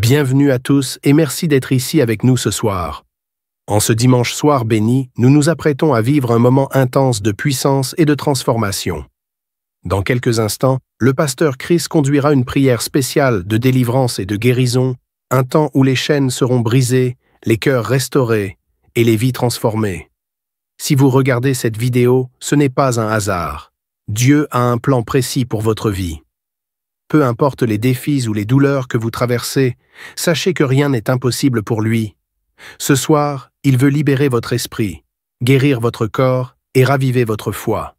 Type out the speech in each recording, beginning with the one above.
Bienvenue à tous et merci d'être ici avec nous ce soir. En ce dimanche soir béni, nous nous apprêtons à vivre un moment intense de puissance et de transformation. Dans quelques instants, le pasteur Chris conduira une prière spéciale de délivrance et de guérison, un temps où les chaînes seront brisées, les cœurs restaurés et les vies transformées. Si vous regardez cette vidéo, ce n'est pas un hasard. Dieu a un plan précis pour votre vie. Peu importe les défis ou les douleurs que vous traversez, sachez que rien n'est impossible pour lui. Ce soir, il veut libérer votre esprit, guérir votre corps et raviver votre foi.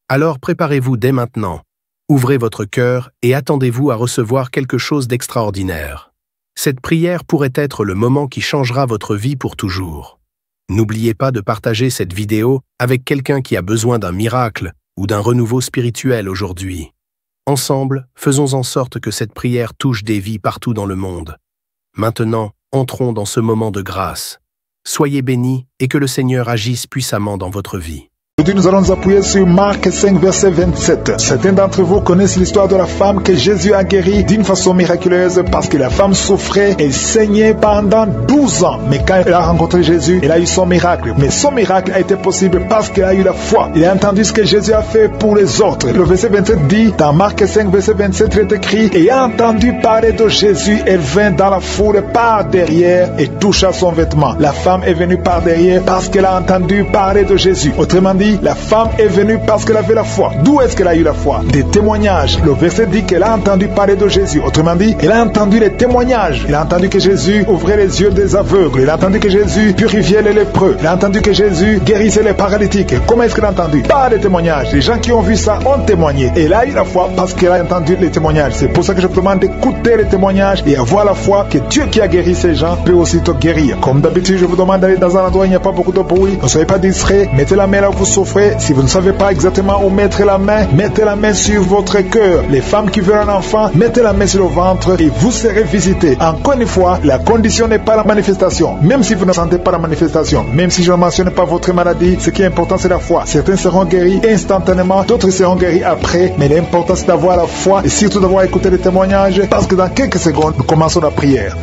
Alors préparez-vous dès maintenant, ouvrez votre cœur et attendez-vous à recevoir quelque chose d'extraordinaire. Cette prière pourrait être le moment qui changera votre vie pour toujours. N'oubliez pas de partager cette vidéo avec quelqu'un qui a besoin d'un miracle ou d'un renouveau spirituel aujourd'hui. Ensemble, faisons en sorte que cette prière touche des vies partout dans le monde. Maintenant, entrons dans ce moment de grâce. Soyez bénis et que le Seigneur agisse puissamment dans votre vie. Aujourd'hui, nous allons nous appuyer sur Marc 5, verset 27. Certains d'entre vous connaissent l'histoire de la femme que Jésus a guérie d'une façon miraculeuse parce que la femme souffrait et saignait pendant 12 ans. Mais quand elle a rencontré Jésus, elle a eu son miracle. Mais son miracle a été possible parce qu'elle a eu la foi. Il a entendu ce que Jésus a fait pour les autres. Le verset 27 dit, dans Marc 5, verset 27, il est écrit, ayant entendu parler de Jésus, elle vint dans la foule par derrière et toucha son vêtement. La femme est venue par derrière parce qu'elle a entendu parler de Jésus. Autrement dit, la femme est venue parce qu'elle avait la foi. D'où est-ce qu'elle a eu la foi? Des témoignages. Le verset dit qu'elle a entendu parler de Jésus. Autrement dit, elle a entendu les témoignages. Elle a entendu que Jésus ouvrait les yeux des aveugles. Elle a entendu que Jésus purifiait les lépreux. Elle a entendu que Jésus guérissait les paralytiques. Comment est-ce qu'elle a entendu? Par les témoignages. Les gens qui ont vu ça ont témoigné. Et elle a eu la foi parce qu'elle a entendu les témoignages. C'est pour ça que je vous demande d'écouter les témoignages et avoir la foi que Dieu qui a guéri ces gens peut aussi te guérir. Comme d'habitude, je vous demande d'aller dans un endroit où il n'y a pas beaucoup de bruit. Ne soyez pas distrait. Mettez la main là où vous souffrez. Si vous ne savez pas exactement où mettre la main, mettez la main sur votre cœur. Les femmes qui veulent un enfant, mettez la main sur le ventre et vous serez visité. Encore une fois, la condition n'est pas la manifestation. Même si vous ne sentez pas la manifestation, même si je ne mentionne pas votre maladie, ce qui est important c'est la foi. Certains seront guéris instantanément, d'autres seront guéris après. Mais l'important c'est d'avoir la foi et surtout d'avoir écouté les témoignages parce que dans quelques secondes, nous commençons la prière.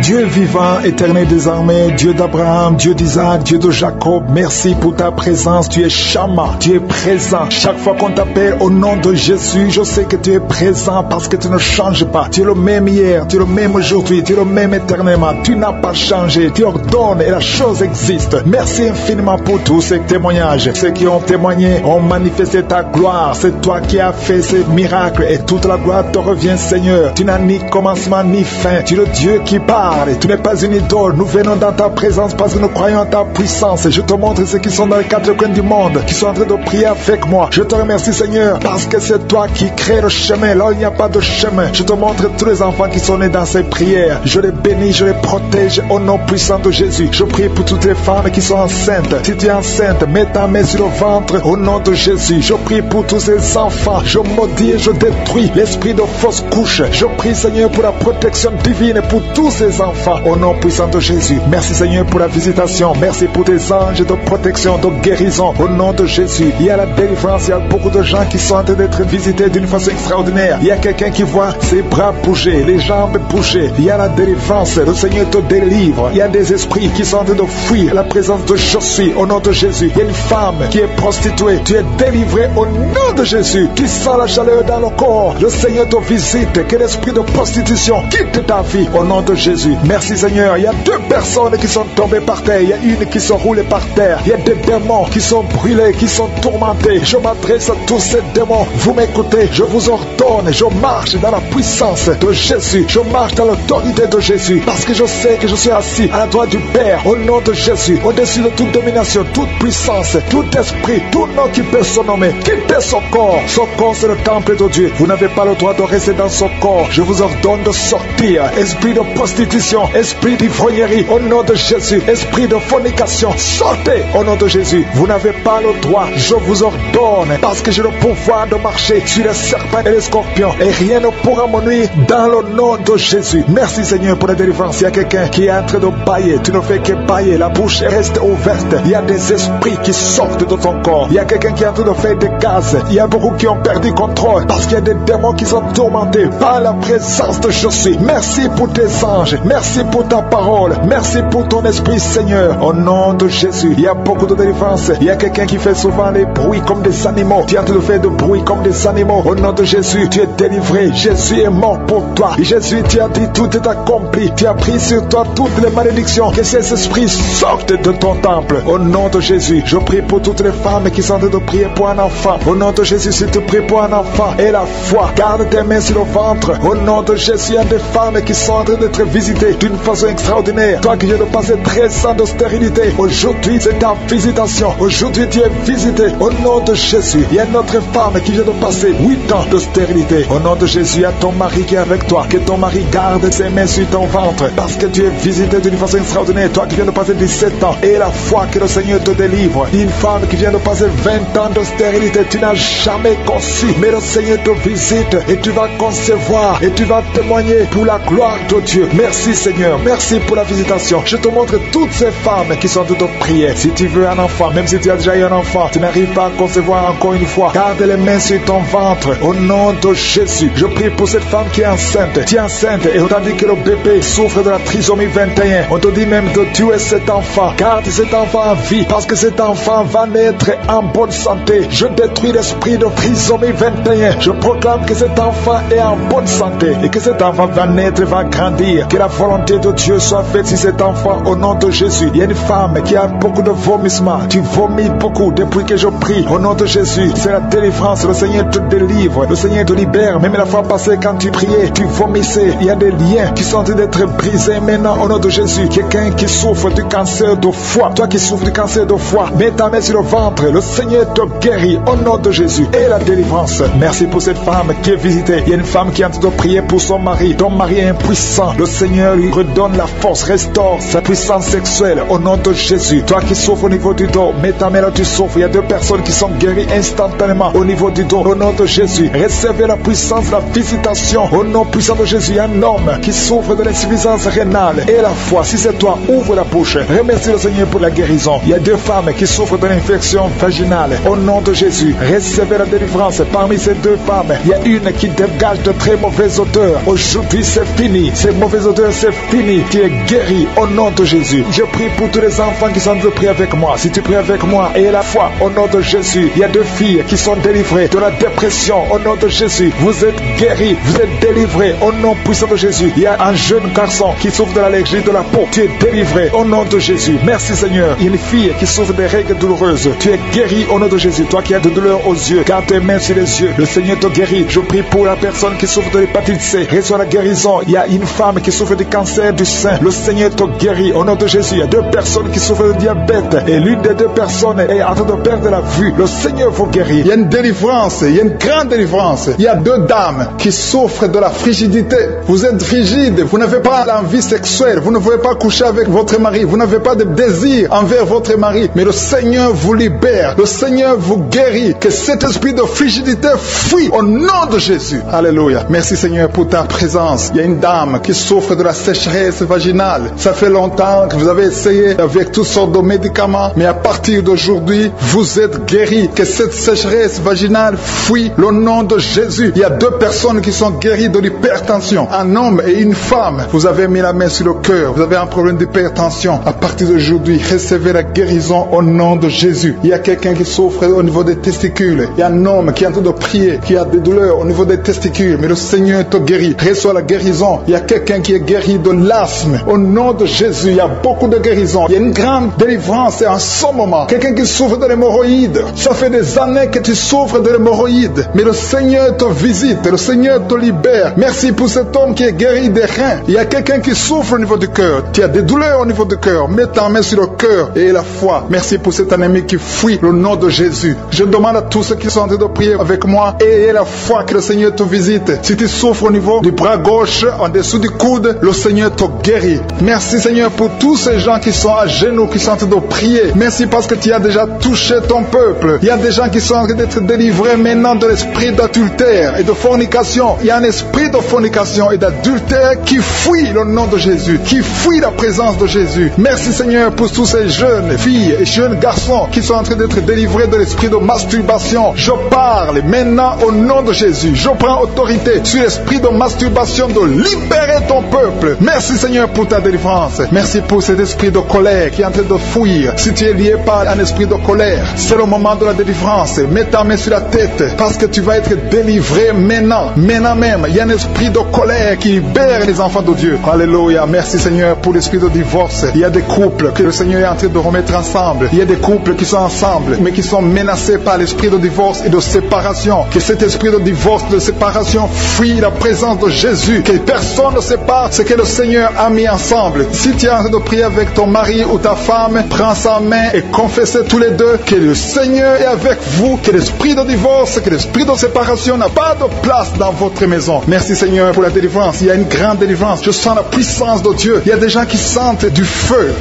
Dieu vivant, éternel des armées, Dieu d'Abraham, Dieu d'Isaac, Dieu de Jacob, merci pour ta présence. Tu es Shama, tu es présent. Chaque fois qu'on t'appelle au nom de Jésus, je sais que tu es présent parce que tu ne changes pas. Tu es le même hier, tu es le même aujourd'hui, tu es le même éternellement. Tu n'as pas changé, tu ordonnes et la chose existe. Merci infiniment pour tous ces témoignages. Ceux qui ont témoigné ont manifesté ta gloire. C'est toi qui as fait ces miracles et toute la gloire te revient, Seigneur. Tu n'as ni commencement ni fin. Tu es le Dieu qui parle. Tu n'es pas une idole, nous venons dans ta présence parce que nous croyons en ta puissance. Je te montre ceux qui sont dans les quatre coins du monde, qui sont en train de prier avec moi. Je te remercie Seigneur, parce que c'est toi qui crée le chemin, là où il n'y a pas de chemin. Je te montre tous les enfants qui sont nés dans ces prières. Je les bénis, je les protège au nom puissant de Jésus. Je prie pour toutes les femmes qui sont enceintes. Si tu es enceinte, mets ta main sur le ventre au nom de Jésus. Je prie pour tous ces enfants. Je maudis et je détruis l'esprit de fausse couche. Je prie Seigneur pour la protection divine pour tous ces enfants au nom puissant de Jésus. Merci Seigneur pour la visitation. Merci pour tes anges de protection, de guérison au nom de Jésus. Il y a la délivrance. Il y a beaucoup de gens qui sont en train d'être visités d'une façon extraordinaire. Il y a quelqu'un qui voit ses bras bouger, les jambes bouger. Il y a la délivrance. Le Seigneur te délivre. Il y a des esprits qui sont en train de fuir la présence de je suis au nom de Jésus. Il y a une femme qui est prostituée. Tu es délivré au nom de Jésus. Tu sens la chaleur dans le corps. Le Seigneur te visite. Que l'esprit de prostitution quitte ta vie au nom de Jésus. Merci Seigneur. Il y a deux personnes qui sont tombées par terre. Il y a une qui sont roulées par terre. Il y a des démons qui sont brûlés, qui sont tourmentés. Je m'adresse à tous ces démons. Vous m'écoutez. Je vous ordonne. Je marche dans la puissance de Jésus. Je marche dans l'autorité de Jésus. Parce que je sais que je suis assis à la droite du Père. Au nom de Jésus. Au-dessus de toute domination, toute puissance, tout esprit, tout nom qui peut se nommer. Quittez son corps. Son corps c'est le temple de Dieu. Vous n'avez pas le droit de rester dans son corps. Je vous ordonne de sortir. Esprit de prostitution. prostitution, esprit d'ivrognerie, au nom de Jésus, esprit de fornication, sortez au nom de Jésus. Vous n'avez pas le droit, je vous ordonne, parce que j'ai le pouvoir de marcher sur les serpents et les scorpions, et rien ne pourra me nuire dans le nom de Jésus. Merci Seigneur pour la délivrance. Il y a quelqu'un qui est en train de bailler, tu ne fais que bailler, la bouche reste ouverte. Il y a des esprits qui sortent de ton corps. Il y a quelqu'un qui est en train de faire des gaz. Il y a beaucoup qui ont perdu contrôle parce qu'il y a des démons qui sont tourmentés par la présence de Jésus. Merci pour tes anges, merci pour ta parole, merci pour ton esprit Seigneur. Au nom de Jésus, il y a beaucoup de délivrance. Il y a quelqu'un qui fait souvent les bruits comme des animaux. Tu es en train de faire des bruits comme des animaux. Au nom de Jésus, tu es délivré. Jésus est mort pour toi. Et Jésus, tu as dit tout est accompli. Tu as pris sur toi toutes les malédictions. Que ces esprits sortent de ton temple. Au nom de Jésus, je prie pour toutes les femmes qui sont en train de prier pour un enfant. Au nom de Jésus, si tu pries pour un enfant et la foi, garde tes mains sur le ventre. Au nom de Jésus, il y a des femmes qui sont en train d'être visitées d'une façon extraordinaire. Toi qui viens de passer 13 ans de stérilité, aujourd'hui c'est ta visitation. Aujourd'hui tu es visité. Au nom de Jésus, il y a une autre femme qui vient de passer 8 ans de stérilité. Au nom de Jésus, il y a ton mari qui est avec toi. Que ton mari garde ses mains sur ton ventre, parce que tu es visité d'une façon extraordinaire. Toi qui viens de passer 17 ans, et la foi que le Seigneur te délivre. Une femme qui vient de passer 20 ans de stérilité, tu n'as jamais conçu, mais le Seigneur te visite et tu vas concevoir et tu vas témoigner pour la gloire de Dieu. Merci Seigneur, merci pour la visitation. Je te montre toutes ces femmes qui sont en train de prier. Si tu veux un enfant, même si tu as déjà eu un enfant, tu n'arrives pas à concevoir encore une fois, garde les mains sur ton ventre. Au nom de Jésus, je prie pour cette femme qui est enceinte. Tu es enceinte et on t'a dit que le bébé souffre de la trisomie 21. On te dit même de tuer cet enfant. Garde cet enfant en vie, parce que cet enfant va naître en bonne santé. Je détruis l'esprit de trisomie 21. Je proclame que cet enfant est en bonne santé et que cet enfant va naître, va grandir. Que la volonté de Dieu soit faite sur cet enfant au nom de Jésus. Il y a une femme qui a beaucoup de vomissements. Tu vomis beaucoup depuis que je prie. Au nom de Jésus, c'est la délivrance. Le Seigneur te délivre. Le Seigneur te libère. Même la fois passée, quand tu priais, tu vomissais. Il y a des liens qui sont en train d'être brisés maintenant au nom de Jésus. Quelqu'un qui souffre du cancer de foie. Toi qui souffres du cancer de foie, mets ta main sur le ventre. Le Seigneur te guérit au nom de Jésus. Et la délivrance. Merci pour cette femme qui est visitée. Il y a une femme qui est en train de prier pour son mari. Ton mari est impuissant. Le Seigneur lui redonne la force, restaure sa puissance sexuelle au nom de Jésus. Toi qui souffres au niveau du dos, mets ta main là, tu souffres. Il y a 2 personnes qui sont guéries instantanément au niveau du dos. Au nom de Jésus, recevez la puissance, la visitation. Au nom puissant de Jésus, il y a un homme qui souffre de l'insuffisance rénale et la foi. Si c'est toi, ouvre la bouche. Remercie le Seigneur pour la guérison. Il y a 2 femmes qui souffrent de l'infection vaginale. Au nom de Jésus, recevez la délivrance. Parmi ces 2 femmes, il y a une qui dégage de très mauvaises odeurs. Aujourd'hui, c'est fini. Ces mauvaises odeurs, c'est fini. Tu es guéri au nom de Jésus. Je prie pour tous les enfants qui sont en train de prier avec moi. Si tu pries avec moi et la foi, au nom de Jésus, il y a 2 filles qui sont délivrées de la dépression. Au nom de Jésus, vous êtes guéris, vous êtes délivrés au nom puissant de Jésus. Il y a un jeune garçon qui souffre de l'allergie de la peau. Tu es délivré au nom de Jésus. Merci Seigneur. Il y a une fille qui souffre des règles douloureuses. Tu es guéri au nom de Jésus. Toi qui as de douleurs aux yeux, garde tes mains sur les yeux. Le Seigneur te guérit. Je prie pour la personne qui souffre de l'hépatite C. Reçois la guérison. Il y a une femme qui souffre du cancer du sein. Le Seigneur te guérit au nom de Jésus. Il y a 2 personnes qui souffrent de diabète et l'une des 2 personnes est en train de perdre la vue. Le Seigneur vous guérit. Il y a une délivrance, il y a une grande délivrance. Il y a 2 dames qui souffrent de la frigidité. Vous êtes frigide, vous n'avez pas l'envie sexuelle, vous ne pouvez pas coucher avec votre mari, vous n'avez pas de désir envers votre mari, mais le Seigneur vous libère, le Seigneur vous guérit. Que cet esprit de frigidité fuit au nom de Jésus. Alléluia. Merci Seigneur pour ta présence. Il y a une dame qui souffre de la sécheresse vaginale. Ça fait longtemps que vous avez essayé avec toutes sortes de médicaments, mais à partir d'aujourd'hui, vous êtes guéris. Que cette sécheresse vaginale fuit le nom de Jésus. Il y a 2 personnes qui sont guéries de l'hypertension, un homme et une femme. Vous avez mis la main sur le cœur, vous avez un problème d'hypertension. À partir d'aujourd'hui, recevez la guérison au nom de Jésus. Il y a quelqu'un qui souffre au niveau des testicules. Il y a un homme qui est en train de prier, qui a des douleurs au niveau des testicules, mais le Seigneur te guérit. Reçois la guérison. Il y a quelqu'un qui est guéri de l'asthme. Au nom de Jésus, il y a beaucoup de guérisons. Il y a une grande délivrance et en ce moment, quelqu'un qui souffre de l'hémorroïde. Ça fait des années que tu souffres de l'hémorroïde, mais le Seigneur te visite, le Seigneur te libère. Merci pour cet homme qui est guéri des reins. Il y a quelqu'un qui souffre au niveau du cœur. Tu as des douleurs au niveau du cœur. Mets ta main sur le cœur et la foi. Merci pour cet ennemi qui fuit le nom de Jésus. Je demande à tous ceux qui sont en train de prier avec moi, ayez la foi que le Seigneur te visite. Si tu souffres au niveau du bras gauche, en dessous du coude, le Seigneur te guérit. Merci Seigneur pour tous ces gens qui sont à genoux, qui sont en train de prier. Merci parce que tu as déjà touché ton peuple. Il y a des gens qui sont en train d'être délivrés maintenant de l'esprit d'adultère et de fornication. Il y a un esprit de fornication et d'adultère qui fuit le nom de Jésus, qui fuit la présence de Jésus. Merci Seigneur pour tous ces jeunes filles et jeunes garçons qui sont en train d'être délivrés de l'esprit de masturbation. Je parle maintenant au nom de Jésus. Je prends autorité sur l'esprit de masturbation de libérer ton peuple. Merci Seigneur pour ta délivrance. Merci pour cet esprit de colère qui est en train de fuir. Si tu es lié par un esprit de colère, c'est le moment de la délivrance. Mets ta main sur la tête parce que tu vas être délivré maintenant. Maintenant même, il y a un esprit de colère qui libère les enfants de Dieu. Alléluia. Merci Seigneur pour l'esprit de divorce. Il y a des couples que le Seigneur est en train de remettre ensemble. Il y a des couples qui sont ensemble mais qui sont menacés par l'esprit de divorce et de séparation. Que cet esprit de divorce, de séparation fuit la présence de Jésus. Que personne ne sépare ce que le Seigneur a mis ensemble. Si tu es en train de prier avec ton mari ou ta femme, prends sa main et confessez tous les deux que le Seigneur est avec vous, que l'esprit de divorce, que l'esprit de séparation n'a pas de place dans votre maison. Merci Seigneur pour la délivrance. Il y a une grande délivrance. Je sens la puissance de Dieu. Il y a des gens qui sentent du feu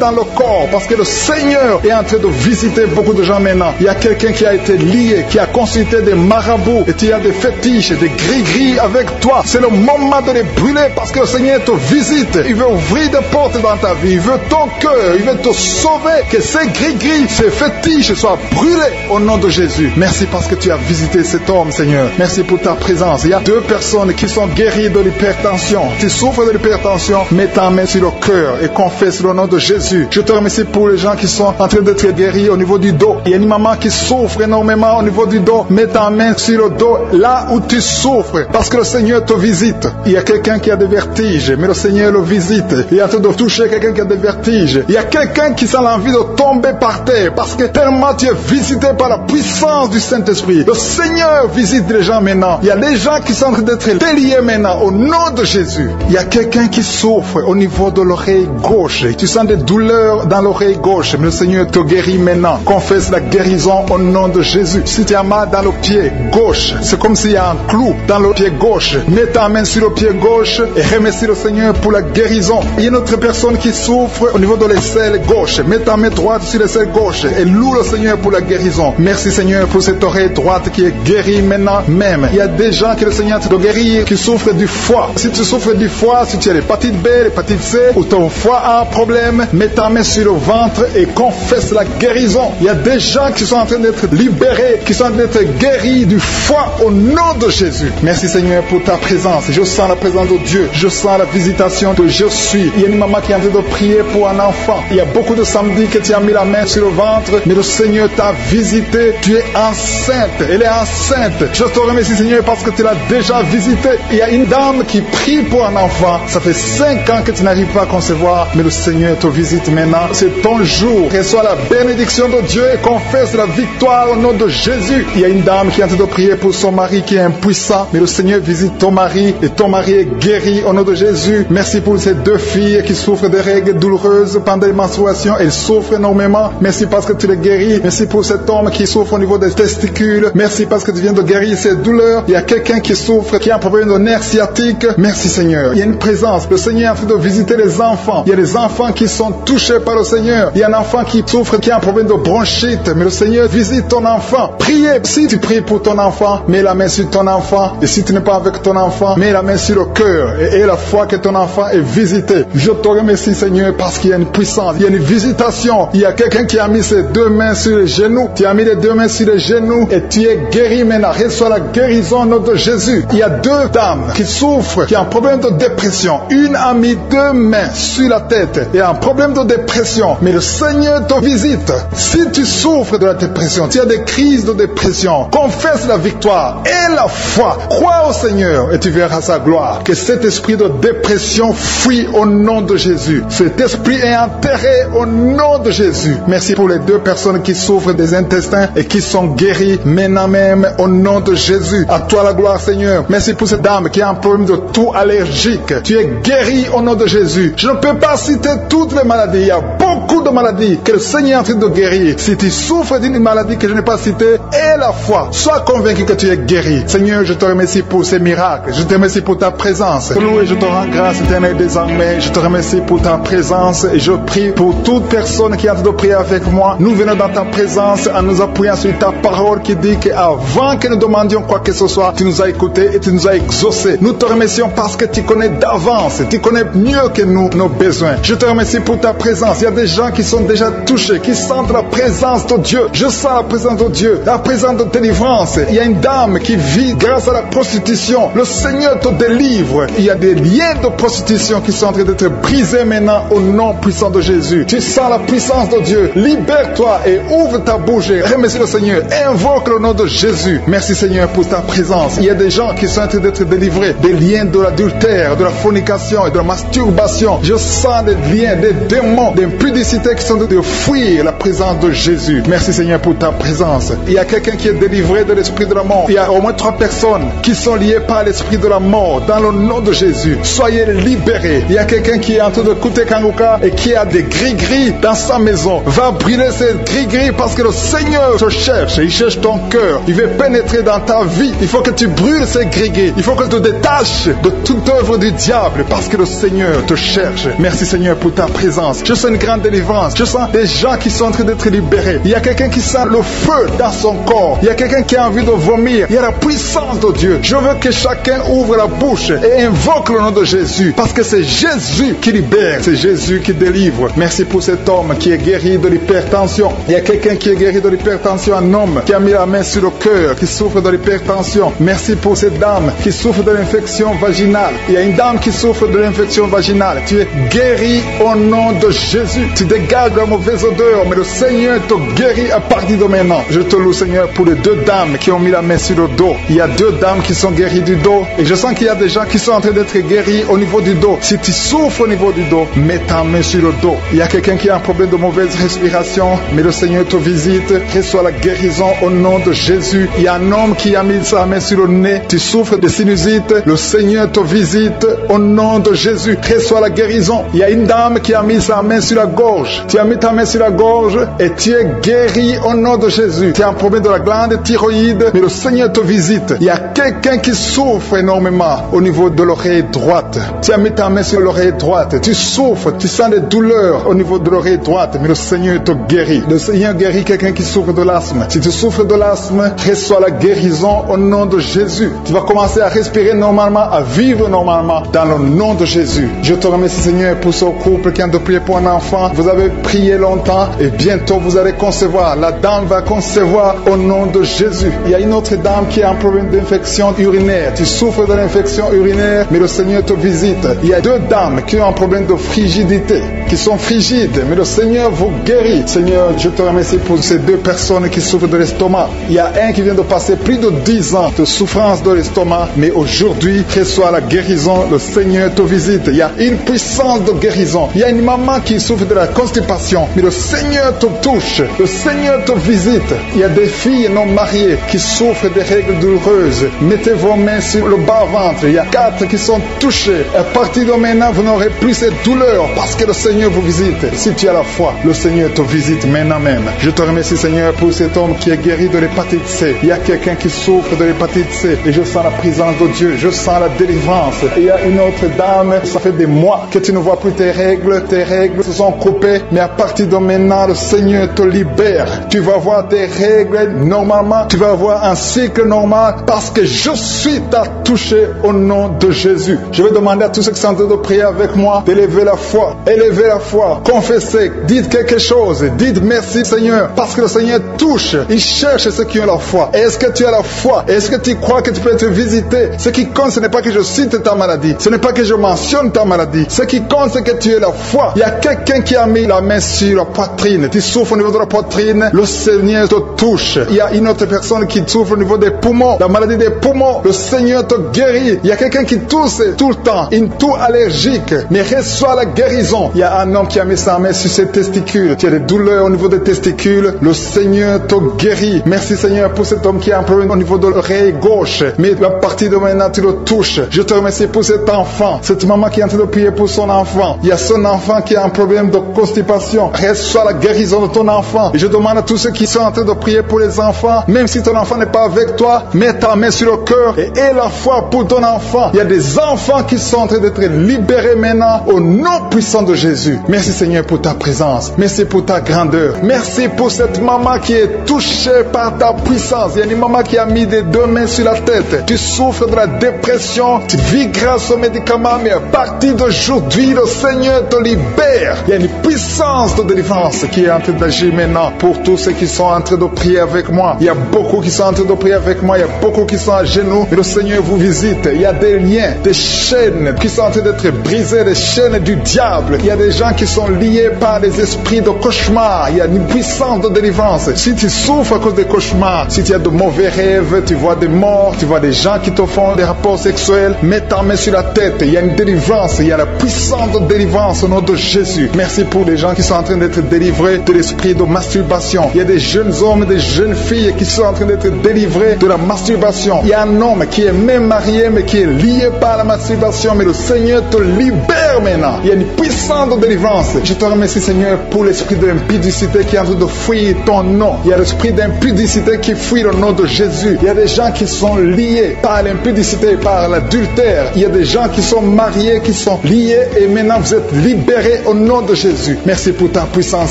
dans le corps parce que le Seigneur est en train de visiter beaucoup de gens maintenant. Il y a quelqu'un qui a été lié, qui a consulté des marabouts et tu as des fétiches, des gris-gris avec toi. C'est le moment de les brûler parce que le Seigneur te visite. Il veut ouvrir des portes dans ta vie. Il veut ton cœur. Il veut te sauver. Que ces gris-gris, ces fétiches soient brûlés au nom de Jésus. Merci parce que tu as visité cet homme, Seigneur. Merci pour ta présence. Il y a 2 personnes qui sont guéries de l'hypertension. Tu souffres de l'hypertension, mets ta main sur le cœur et confesse le nom de Jésus. Je te remercie pour les gens qui sont en train d'être guéris au niveau du dos. Il y a une maman qui souffre énormément au niveau du dos. Mets ta main sur le dos là où tu souffres parce que le Seigneur te visite. Il y a quelqu'un qui a des vertiges, mais le Seigneur le visite. Il est en train de toucher quelqu'un qui a des vertiges. Il y a quelqu'un qui sent l'envie de tomber par terre parce que tellement tu es visité par la puissance du Saint-Esprit. Le Seigneur visite les gens maintenant. Il y a des gens qui sont en train d'être déliés maintenant au nom de Jésus. Il y a quelqu'un qui souffre au niveau de l'oreille gauche. Tu sens des douleurs dans l'oreille gauche, mais le Seigneur te guérit maintenant. Confesse la guérison au nom de Jésus. Si tu as mal dans le pied gauche, c'est comme s'il y a un clou dans le pied gauche. Mets ta main sur le pied gauche et remercie le Seigneur pour la guérison. Il y a une autre personne qui souffre au niveau de l'aisselle gauche. Mets ta main droite sur l'aisselle gauche et loue le Seigneur pour la guérison. Merci Seigneur pour cette oreille droite qui est guérie maintenant même. Il y a des gens que le Seigneur te guérit qui souffrent du foie. Si tu souffres du foie, si tu as l'hépatite B, l'hépatite C ou ton foie a un problème, mets ta main sur le ventre et confesse la guérison. Il y a des gens qui sont en train d'être libérés, qui sont en train d'être guéris du foie au nom de Jésus. Merci Seigneur pour ta présence. Je sens la présence de Dieu. Je sens la visitation que je suis. Il y a une maman qui est en train de prier pour un enfant. Il y a beaucoup de samedis que tu as mis la main sur le ventre, mais le Seigneur t'a visité. Tu es enceinte. Elle est enceinte. Je te remercie Seigneur parce que tu l'as déjà visité. Il y a une dame qui prie pour un enfant. Ça fait 5 ans que tu n'arrives pas à concevoir, mais le Seigneur te visite maintenant. C'est ton jour. Reçois la bénédiction de Dieu et confesse la victoire au nom de Jésus. Il y a une dame qui est en train de prier pour son mari qui est impuissant, mais le Seigneur visite ton mari et ton mari est guéri au nom de Jésus. Merci pour ces 2 filles qui souffrent de règles douloureuses pendant les menstruations. Elles souffrent énormément. Merci parce que tu les guéris. Merci pour cet homme qui souffre au niveau des testicules. Merci parce que tu viens de guérir ces douleurs. Il y a quelqu'un qui souffre, qui a un problème de nerf sciatique. Merci Seigneur. Il y a une présence. Le Seigneur est en train de visiter les enfants. Il y a des enfants qui sont touchés par le Seigneur. Il y a un enfant qui souffre, qui a un problème de bronchite. Mais le Seigneur visite ton enfant. Priez. Si tu pries pour ton enfant, mets la main sur ton enfant. Et si tu n'es pas avec ton enfant, mets la main sur le cœur. Et aie la foi que ton enfant est visité. Je te remercie Seigneur parce qu'il y a une puissance. Il y a une visitation. Il y a quelqu'un qui a mis ses 2 mains sur les genoux. Tu as mis les 2 mains sur les genoux et tu es guéri maintenant. Reçois la guérison au nom de Jésus. Il y a 2 dames qui souffrent, qui ont un problème de dépression. Une a mis 2 mains sur la tête et a un problème de dépression. Mais le Seigneur te visite. Si tu souffres de la dépression, tu as des crises de dépression, confesse la victoire et la foi. Crois au Seigneur et tu verras sa gloire. Que cet esprit de dépression fuit au nom de Jésus. Cet esprit est enterré au nom de Jésus. Merci pour les 2 personnes qui souffrent des intestins et qui sont guéries maintenant même au nom de Jésus. À toi la gloire Seigneur. Merci pour cette dame qui a un problème de toux allergique. Tu es guéri au nom de Jésus. Je ne peux pas citer toutes les maladies. Il y a beaucoup de maladie que le Seigneur est en train de guérir. Si tu souffres d'une maladie que je n'ai pas citée, aie la foi. Sois convaincu que tu es guéri. Seigneur, je te remercie pour ces miracles. Je te remercie pour ta présence. Loué, je te rends grâce, Éternel des armées. Je te remercie pour ta présence et je prie pour toute personne qui est en train de prier avec moi. Nous venons dans ta présence en nous appuyant sur ta parole qui dit qu'avant que nous demandions quoi que ce soit, tu nous as écoutés et tu nous as exaucés. Nous te remercions parce que tu connais d'avance. Tu connais mieux que nous nos besoins. Je te remercie pour ta présence. Il y a des gens qui sont déjà touchés, qui sentent la présence de Dieu. Je sens la présence de Dieu, la présence de délivrance. Il y a une dame qui vit grâce à la prostitution. Le Seigneur te délivre. Il y a des liens de prostitution qui sont en train d'être brisés maintenant au nom puissant de Jésus. Tu sens la puissance de Dieu. Libère-toi et ouvre ta bouche. Remercie le Seigneur. Invoque le nom de Jésus. Merci Seigneur pour ta présence. Il y a des gens qui sont en train d'être délivrés des liens de l'adultère, de la fornication et de la masturbation. Je sens des liens, des démons, des impudicités qui sont en train de fuir la présence de Jésus. Merci Seigneur pour ta présence. Il y a quelqu'un qui est délivré de l'esprit de la mort. Il y a au moins 3 personnes qui sont liées par l'esprit de la mort dans le nom de Jésus. Soyez libérés. Il y a quelqu'un qui est en train de écouter Kanguka et qui a des gris-gris dans sa maison. Va brûler ces gris-gris parce que le Seigneur te cherche. Il cherche ton cœur. Il veut pénétrer dans ta vie. Il faut que tu brûles ces gris-gris. Il faut que tu te détaches de toute œuvre du diable parce que le Seigneur te cherche. Merci Seigneur pour ta présence. Je sens une grande délivrance. Je sens des gens qui sont en train d'être libérés. Il y a quelqu'un qui sent le feu dans son corps. Il y a quelqu'un qui a envie de vomir. Il y a la puissance de Dieu. Je veux que chacun ouvre la bouche et invoque le nom de Jésus parce que c'est Jésus qui libère. C'est Jésus qui délivre. Merci pour cet homme qui est guéri de l'hypertension. Il y a quelqu'un qui est guéri de l'hypertension, un homme qui a mis la main sur le cœur, qui souffre de l'hypertension. Merci pour cette dame qui souffre de l'infection vaginale. Il y a une dame qui souffre de l'infection vaginale. Tu es guéri au nom de Jésus. Tu dégages la mauvaise odeur, mais le Seigneur te guérit à partir de maintenant. Je te loue Seigneur pour les 2 dames qui ont mis la main sur le dos. Il y a 2 dames qui sont guéries du dos et je sens qu'il y a des gens qui sont en train d'être guéris au niveau du dos. Si tu souffres au niveau du dos, mets ta main sur le dos. Il y a quelqu'un qui a un problème de mauvaise respiration, mais le Seigneur te visite. Reçois la guérison au nom de Jésus. Il y a un homme qui a mis sa main sur le nez. Tu souffres de sinusite. Le Seigneur te visite au nom de Jésus. Reçois la guérison. Il y a une dame qui a mis sa main sur la gorge. Tu as mis ta main sur la gorge et tu es guéri au nom de Jésus. Tu as un problème de la glande thyroïde, mais le Seigneur te visite. Il y a quelqu'un qui souffre énormément au niveau de l'oreille droite. Tu as mis ta main sur l'oreille droite. Tu souffres, tu sens des douleurs au niveau de l'oreille droite, mais le Seigneur te guérit. Le Seigneur guérit quelqu'un qui souffre de l'asthme. Si tu souffres de l'asthme, reçois la guérison au nom de Jésus. Tu vas commencer à respirer normalement, à vivre normalement dans le nom de Jésus. Je te remercie Seigneur pour ce couple qui a de prier pour un enfant. Vous avez prié longtemps et bientôt vous allez concevoir. La dame va concevoir au nom de Jésus. Il y a une autre dame qui a un problème d'infection urinaire. Tu souffres de l'infection urinaire, mais le Seigneur te visite. Il y a 2 dames qui ont un problème de frigidité, qui sont frigides, mais le Seigneur vous guérit. Seigneur, je te remercie pour ces 2 personnes qui souffrent de l'estomac. Il y a un qui vient de passer plus de 10 ans de souffrance de l'estomac, mais aujourd'hui, reçois la guérison. Le Seigneur te visite. Il y a une puissance de guérison. Il y a une maman qui souffre de la constipation, mais le Seigneur te touche. Le Seigneur te visite. Il y a des filles non mariées qui souffrent des règles douloureuses. Mettez vos mains sur le bas-ventre. Il y a 4 qui sont touchés. À partir de maintenant, vous n'aurez plus cette douleur parce que le Seigneur vous visite. Si tu as la foi, le Seigneur te visite maintenant même. Je te remercie Seigneur pour cet homme qui est guéri de l'hépatite C. Il y a quelqu'un qui souffre de l'hépatite C et je sens la présence de Dieu. Je sens la délivrance. Et il y a une autre dame, ça fait des mois que tu ne vois plus tes règles se sont coupées, mais à partir de maintenant, le Seigneur te libère. Tu vas voir tes règles normalement, tu vas avoir un cycle normal parce que je suis touché au nom de Jésus. Je vais demander à tous ceux qui sont en train de prier avec moi d'élever la foi. Élevez la foi, confessez, dites quelque chose, dites merci Seigneur, parce que le Seigneur touche, il cherche ceux qui ont la foi. Est-ce que tu as la foi? Est-ce que tu crois que tu peux être visité? Ce qui compte, ce n'est pas que je cite ta maladie, ce n'est pas que je mentionne ta maladie, ce qui compte, c'est que tu aies la foi. Il y a quelqu'un qui a mis la main sur la poitrine, tu souffres au niveau de la poitrine, le Seigneur te touche. Il y a une autre personne qui souffre au niveau des poumons, la maladie des poumons, le Seigneur te guérit. Il y a quelqu'un qui tousse tout le temps, une toux allergique, mais reçoit la guérison. Il y a un homme qui a mis sa main sur ses testicules, tu as des douleurs au niveau des testicules, le Seigneur te guérit. Merci Seigneur pour cet homme qui a un problème au niveau de l'oreille gauche, mais à partir de maintenant tu le touches. Je te remercie pour cet enfant, cette maman qui est en train de prier pour son enfant. Il y a son enfant qui a un problème de constipation constipation. Reçois la guérison de ton enfant. Et je demande à tous ceux qui sont en train de prier pour les enfants, même si ton enfant n'est pas avec toi, mets ta main sur le cœur et aie la foi pour ton enfant. Il y a des enfants qui sont en train d'être libérés maintenant au nom puissant de Jésus. Merci Seigneur pour ta présence. Merci pour ta grandeur. Merci pour cette maman qui est touchée par ta puissance. Il y a une maman qui a mis des deux mains sur la tête. Tu souffres de la dépression. Tu vis grâce aux médicaments, mais à partir d'aujourd'hui, le Seigneur te libère. Il y a une puissance de délivrance qui est en train d'agir maintenant pour tous ceux qui sont en train de prier avec moi. Il y a beaucoup qui sont en train de prier avec moi. Il y a beaucoup qui sont à genoux. Et le Seigneur vous visite. Il y a des liens, des chaînes qui sont en train d'être brisées, des chaînes du diable. Il y a des gens qui sont liés par des esprits de cauchemar. Il y a une puissance de délivrance. Si tu souffres à cause des cauchemars, si tu as de mauvais rêves, tu vois des morts, tu vois des gens qui te font des rapports sexuels, mets ta main sur la tête. Il y a une délivrance. Il y a la puissance de délivrance au nom de Jésus. Merci pour les gens qui sont en train d'être délivrés de l'esprit de masturbation. Il y a des jeunes hommes, des jeunes filles qui sont en train d'être délivrés de la masturbation. Il y a un homme qui est même marié mais qui est lié par la masturbation, mais le Seigneur te libère maintenant. Il y a une puissance de délivrance. Je te remercie Seigneur pour l'esprit de l'impudicité qui est en train de fuir ton nom. Il y a l'esprit d'impudicité qui fuit le nom de Jésus. Il y a des gens qui sont liés par l'impudicité, par l'adultère. Il y a des gens qui sont mariés, qui sont liés et maintenant vous êtes libérés au nom de Jésus. Merci pour ta puissance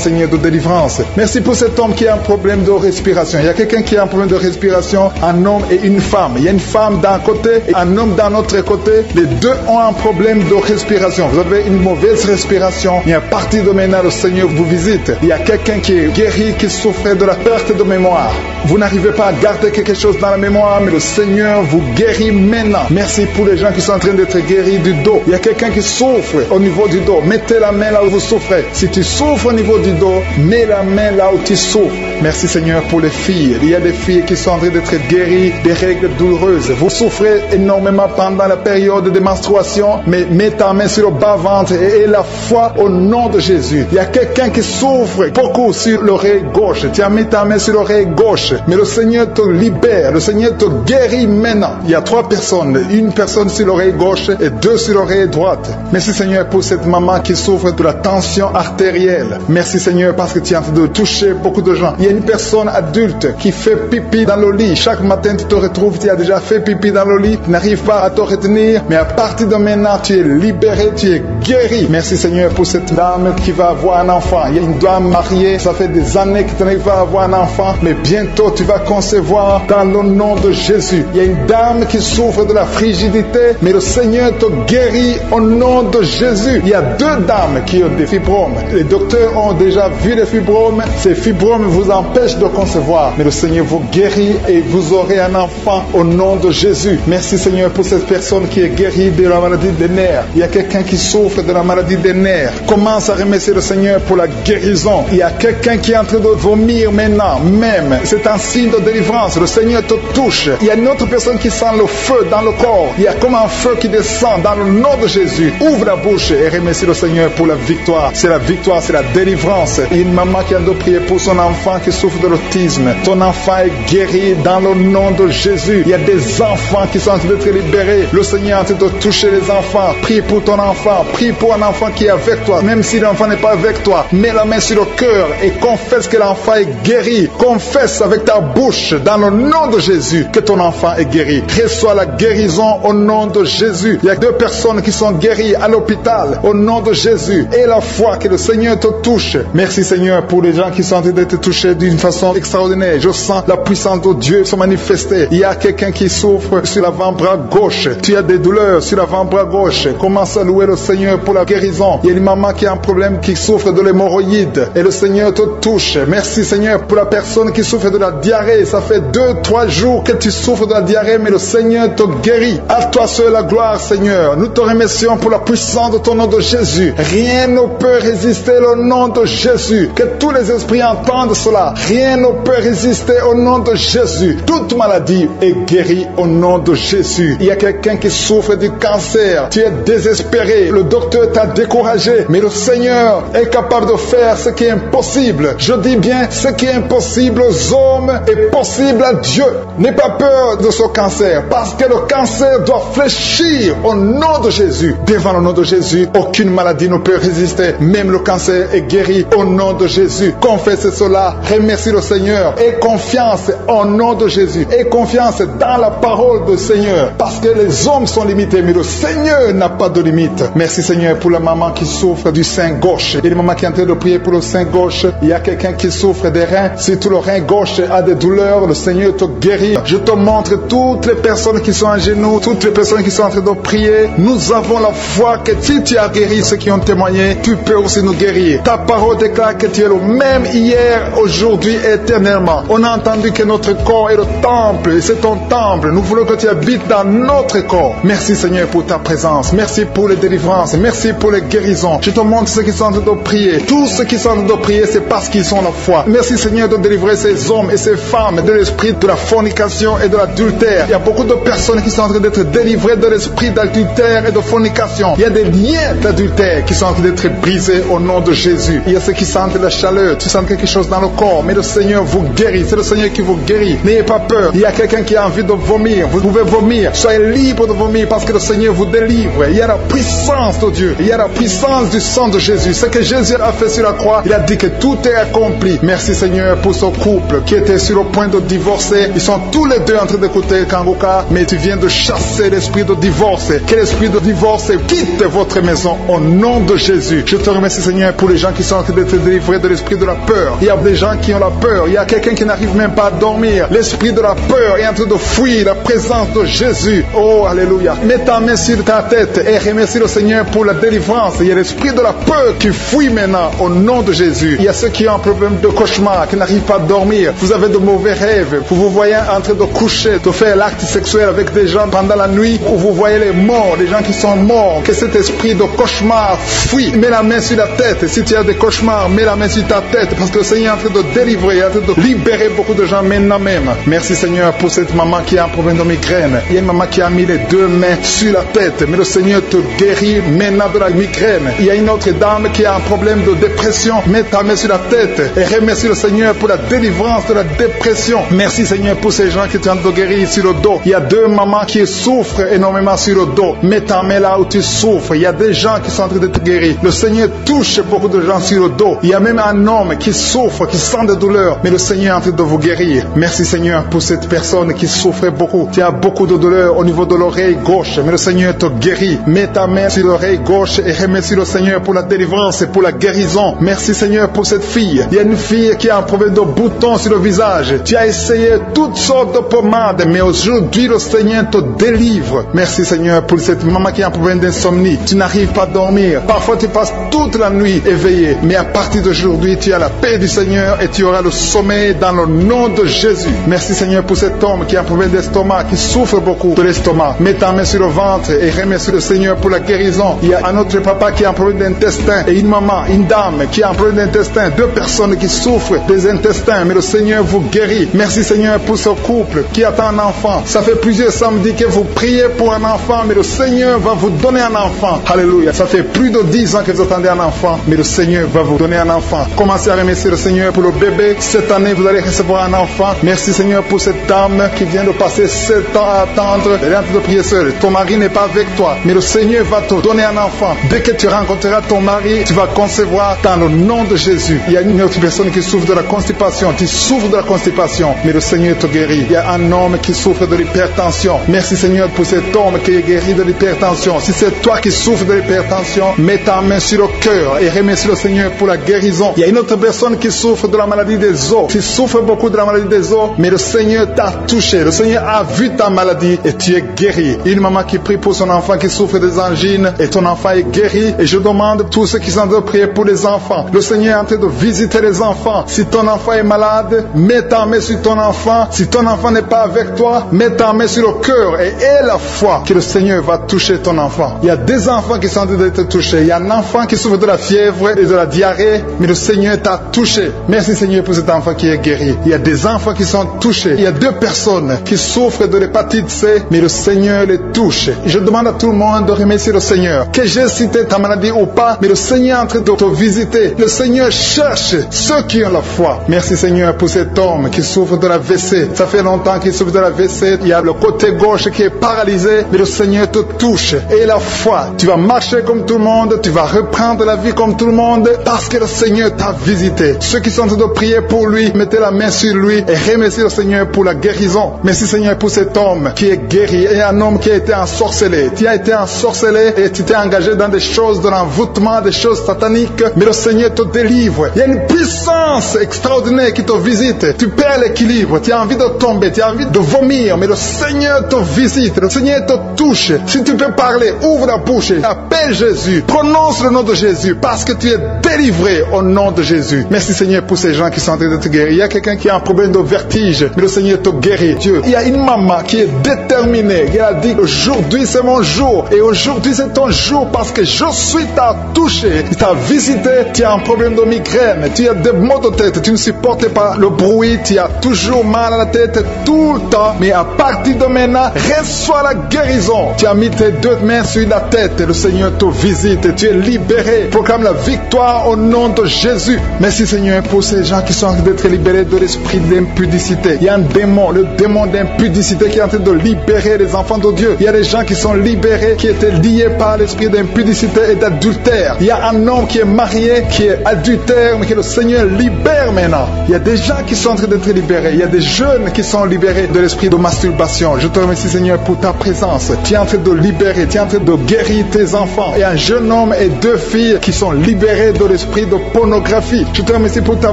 Seigneur de délivrance. Merci pour cet homme qui a un problème de respiration. Il y a quelqu'un qui a un problème de respiration, un homme et une femme. Il y a une femme d'un côté et un homme d'un autre côté. Les deux ont un problème de respiration. Vous avez une mauvaise respiration. Et à partir de maintenant, le Seigneur vous visite. Il y a quelqu'un qui est guéri, qui souffrait de la perte de mémoire. Vous n'arrivez pas à garder quelque chose dans la mémoire, mais le Seigneur vous guérit maintenant. Merci pour les gens qui sont en train d'être guéris du dos. Il y a quelqu'un qui souffre au niveau du dos. Mettez la main là où vous souffrez. Si tu souffres au niveau du dos, mets la main là où tu souffres. Merci Seigneur pour les filles. Il y a des filles qui sont en train d'être guéries des règles douloureuses. Vous souffrez énormément pendant la période de menstruation, mais mets ta main sur le bas-ventre et aie la foi au nom de Jésus. Il y a quelqu'un qui souffre beaucoup sur l'oreille gauche. Tu as mis ta main sur l'oreille gauche, mais le Seigneur te libère. Le Seigneur te guérit maintenant. Il y a 3 personnes. Une personne sur l'oreille gauche et 2 sur l'oreille droite. Merci Seigneur pour cette maman qui souffre de la tension artérielle. Merci Seigneur parce que tu es en train de toucher beaucoup de gens. Il y a une personne adulte qui fait pipi dans le lit. Chaque matin tu te retrouves, tu as déjà fait pipi dans le lit, tu n'arrives pas à te retenir, mais à partir de maintenant tu es libéré, tu es guéri. Merci Seigneur pour cette dame qui va avoir un enfant. Il y a une dame mariée, ça fait des années que tu n'arrives pas à avoir un enfant, mais bientôt tu vas concevoir dans le nom de Jésus. Il y a une dame qui souffre de la frigidité, mais le Seigneur te guérit au nom de Jésus. Il y a 2 dames qui ont des fibromes. Les docteurs ont déjà vu les fibromes. Ces fibromes vous empêchent de concevoir, mais le Seigneur vous guérit et vous aurez un enfant au nom de Jésus. Merci Seigneur pour cette personne qui est guérie de la maladie des nerfs. Il y a quelqu'un qui souffre de la maladie des nerfs. Commence à remercier le Seigneur pour la guérison. Il y a quelqu'un qui est en train de vomir maintenant, même. C'est un signe de délivrance. Le Seigneur te touche. Il y a une autre personne qui sent le feu dans le corps. Il y a comme un feu qui descend dans le nom de Jésus. Ouvre la bouche et remercie le Seigneur pour la victoire. C'est la victoire, c'est la délivrance. Il y a une maman qui a de prier pour son enfant qui souffre de l'autisme. Ton enfant est guéri dans le nom de Jésus. Il y a des enfants qui sont en train d'être libérés. Le Seigneur est en train de toucher les enfants. Prie pour ton enfant. Prie pour un enfant qui est avec toi. Même si l'enfant n'est pas avec toi, mets la main sur le cœur et confesse que l'enfant est guéri. Confesse avec ta bouche dans le nom de Jésus que ton enfant est guéri. Reçois la guérison au nom de Jésus. Il y a 2 personnes qui sont guéries à l'hôpital au nom de Jésus. Et la foi que le Seigneur te touche. Merci Seigneur pour les gens qui sont en train d'être touchés d'une façon extraordinaire. Je sens la puissance de Dieu se manifester. Il y a quelqu'un qui souffre sur l'avant-bras gauche. Tu as des douleurs sur l'avant-bras gauche. Commence à louer le Seigneur pour la guérison. Il y a une maman qui a un problème, qui souffre de l'hémorroïde. Et le Seigneur te touche. Merci Seigneur pour la personne qui souffre de la diarrhée. Ça fait 2-3 jours que tu souffres de la diarrhée, mais le Seigneur te guérit. À toi seul la gloire Seigneur. Nous te remercions pour la puissance de ton nom de Jésus. Rien ne peut résister au nom de Jésus. Que tous les esprits entendent cela. Rien ne peut résister au nom de Jésus. Toute maladie est guérie au nom de Jésus. Il y a quelqu'un qui souffre du cancer. Tu es désespéré. essayé, le docteur t'a découragé, mais le Seigneur est capable de faire ce qui est impossible. Je dis bien, ce qui est impossible aux hommes est possible à Dieu. N'aie pas peur de ce cancer, parce que le cancer doit fléchir au nom de Jésus. Devant le nom de Jésus, aucune maladie ne peut résister. Même le cancer est guéri au nom de Jésus. Confesse cela, remercie le Seigneur. Aie confiance au nom de Jésus. Aie confiance dans la parole du Seigneur. Parce que les hommes sont limités, mais le Seigneur n'a pas de limite. Merci Seigneur pour la maman qui souffre du sein gauche. Il y a une maman qui est en train de prier pour le sein gauche. Il y a quelqu'un qui souffre des reins. Si tout le rein gauche a des douleurs, le Seigneur te guérit. Je te montre toutes les personnes qui sont à genoux, toutes les personnes qui sont en train de prier. Nous avons la foi que si tu as guéri ceux qui ont témoigné, tu peux aussi nous guérir. Ta parole déclare que tu es le même hier, aujourd'hui, éternellement. On a entendu que notre corps est le temple, et c'est ton temple. Nous voulons que tu habites dans notre corps. Merci Seigneur pour ta présence. Merci pour les délivrances. Merci pour les guérisons. Je te montre ceux qui sont en train de prier. Tous ceux qui sont en train de prier, c'est parce qu'ils ont la foi. Merci Seigneur de délivrer ces hommes et ces femmes de l'esprit de la fornication et de l'adultère. Il y a beaucoup de personnes qui sont en train d'être délivrées de l'esprit d'adultère et de fornication. Il y a des liens d'adultère qui sont en train d'être brisés au nom de Jésus. Il y a ceux qui sentent la chaleur, tu sens quelque chose dans le corps, mais le Seigneur vous guérit. C'est le Seigneur qui vous guérit. N'ayez pas peur. Il y a quelqu'un qui a envie de vomir. Vous pouvez vomir. Soyez libre de vomir parce que le Seigneur vous délivre. Il y a la puissance de Dieu. Il y a la puissance du sang de Jésus. Ce que Jésus a fait sur la croix, il a dit que tout est accompli. Merci Seigneur pour ce couple qui était sur le point de divorcer. Ils sont tous les deux en train d'écouter Kangoka, mais tu viens de chasser l'esprit de divorce. Que l'esprit de divorce quitte votre maison au nom de Jésus. Je te remercie Seigneur pour les gens qui sont en train d'être délivrés de l'esprit de la peur. Il y a des gens qui ont la peur. Il y a quelqu'un qui n'arrive même pas à dormir. L'esprit de la peur est en train de fuir la présence de Jésus. Oh, alléluia. Mets ta main sur ta tête et remercie le Seigneur pour la délivrance. Il y a l'esprit de la peur qui fuit maintenant au nom de Jésus. Il y a ceux qui ont un problème de cauchemar, qui n'arrivent pas à dormir. Vous avez de mauvais rêves. Vous vous voyez en train de coucher, de faire l'acte sexuel avec des gens pendant la nuit, où vous voyez les morts, les gens qui sont morts. Que cet esprit de cauchemar fuit. Mets la main sur la tête. Si tu as des cauchemars, mets la main sur ta tête, parce que le Seigneur est en train de délivrer, en train de libérer beaucoup de gens maintenant même. Merci Seigneur pour cette maman qui a un problème de migraine. Il y a une maman qui a mis les deux mains sur la tête, mais le Seigneur te guérit maintenant de la migraine. Il y a une autre dame qui a un problème de dépression. Mets ta main sur la tête et remercie le Seigneur pour la délivrance de la dépression. Merci Seigneur pour ces gens qui sont en train de guérir sur le dos. Il y a deux mamans qui souffrent énormément sur le dos. Mets ta main là où tu souffres. Il y a des gens qui sont en train de te guérir. Le Seigneur touche beaucoup de gens sur le dos. Il y a même un homme qui souffre, qui sent des douleurs, mais le Seigneur est en train de vous guérir. Merci Seigneur pour cette personne qui souffre beaucoup. Tu as beaucoup de douleurs au niveau de l'oreille gauche, mais le Seigneur te guérit. Mets ta main sur l'oreille gauche et remercie le Seigneur pour la délivrance et pour la guérison. Merci Seigneur pour cette fille. Il y a une fille qui a un problème de boutons sur le visage. Tu as essayé toutes sortes de pommades, mais aujourd'hui le Seigneur te délivre. Merci Seigneur pour cette maman qui a un problème d'insomnie. Tu n'arrives pas à dormir. Parfois tu passes toute la nuit éveillé, mais à partir d'aujourd'hui tu as la paix du Seigneur et tu auras le sommeil dans le nom de Jésus. Merci Seigneur pour cet homme qui a un problème d'estomac, qui souffre beaucoup de l'estomac. Mets ta main sur le ventre et remercie le Seigneur pour la guérison. Il y a un autre papa qui a un problème d'intestin et une maman, une dame qui a un problème d'intestin. Deux personnes qui souffrent des intestins, mais le Seigneur vous guérit. Merci Seigneur pour ce couple qui attend un enfant. Ça fait plusieurs samedis que vous priez pour un enfant, mais le Seigneur va vous donner un enfant. Alléluia. Ça fait plus de 10 ans que vous attendez un enfant, mais le Seigneur va vous donner un enfant. Commencez à remercier le Seigneur pour le bébé. Cette année, vous allez recevoir un enfant. Merci Seigneur pour cette dame qui vient de passer 7 ans à attendre. Elle est en train de prier seule. Ton mari n'est pas avec toi, mais le Seigneur va te donner un enfant. Dès que tu rencontreras ton mari, tu vas concevoir dans le nom de Jésus. Il y a une autre personne qui souffre de la constipation. Tu souffres de la constipation, mais le Seigneur te guérit. Il y a un homme qui souffre de l'hypertension. Merci Seigneur pour cet homme qui est guéri de l'hypertension. Si c'est toi qui souffres de l'hypertension, mets ta main sur le cœur et remercie le Seigneur pour la guérison. Il y a une autre personne qui souffre de la maladie des os. Tu souffres beaucoup de la maladie des os, mais le Seigneur t'a touché. Le Seigneur a vu ta maladie et tu es guéri. Une maman qui prie pour son enfant qui souffre des angines et ton enfant est guéri. Et je demande à tous ceux qui sont en train de prier pour les enfants. Le Seigneur est en train de visiter les enfants. Si ton enfant est malade, mets ta main sur ton enfant. Si ton enfant n'est pas avec toi, mets ta main sur le cœur et aie la foi que le Seigneur va toucher ton enfant. Il y a des enfants qui sont en train d'être touchés. Il y a un enfant qui souffre de la fièvre et de la diarrhée, mais le Seigneur t'a touché. Merci Seigneur pour cet enfant qui est guéri. Il y a des enfants qui sont touchés. Il y a 2 personnes qui souffrent de l'hépatite C, mais le Seigneur les touche. Je demande à tout le monde de remercier le Seigneur Seigneur, que j'ai cité ta maladie ou pas, mais le Seigneur est en train de te visiter. Le Seigneur cherche ceux qui ont la foi. Merci Seigneur pour cet homme qui souffre de la WC. Ça fait longtemps qu'il souffre de la WC. Il y a le côté gauche qui est paralysé, mais le Seigneur te touche. Et la foi, tu vas marcher comme tout le monde, tu vas reprendre la vie comme tout le monde, parce que le Seigneur t'a visité. Ceux qui sont en train de prier pour lui, mettez la main sur lui et remerciez le Seigneur pour la guérison. Merci Seigneur pour cet homme qui est guéri, et un homme qui a été ensorcelé. Tu as été ensorcelé et tu t'es engagé dans des choses de l'envoûtement, des choses sataniques, mais le Seigneur te délivre. Il y a une puissance extraordinaire qui te visite. Tu perds l'équilibre, tu as envie de tomber, tu as envie de vomir, mais le Seigneur te visite, le Seigneur te touche. Si tu peux parler, ouvre la bouche, appelle Jésus, prononce le nom de Jésus, parce que tu es délivré au nom de Jésus. Merci Seigneur pour ces gens qui sont en train de te guérir. Il y a quelqu'un qui a un problème de vertige, mais le Seigneur te guérit. Dieu, il y a une maman qui est déterminée, qui a dit aujourd'hui c'est mon jour, et aujourd'hui c'est ton jour, parce que je suis t'a touché, t'a visité. Tu as un problème de migraine, tu as des maux de tête, tu ne supportes pas le bruit, tu as toujours mal à la tête tout le temps, mais à partir de maintenant, reçois la guérison. Tu as mis tes deux mains sur la tête, le Seigneur te visite, et tu es libéré. Proclame la victoire au nom de Jésus. Merci Seigneur pour ces gens qui sont en train d'être libérés de l'esprit d'impudicité. Il y a un démon, le démon d'impudicité qui est en train de libérer les enfants de Dieu. Il y a des gens qui sont libérés, qui étaient liés par l'esprit d'impudicité et d'adultère. Il y a un homme qui est marié, qui est adultère, mais que le Seigneur libère maintenant. Il y a des gens qui sont en train d'être libérés. Il y a des jeunes qui sont libérés de l'esprit de masturbation. Je te remercie Seigneur pour ta présence. Tu es en train de libérer, tu es en train de guérir tes enfants. Il y a un jeune homme et deux filles qui sont libérés de l'esprit de pornographie. Je te remercie pour ta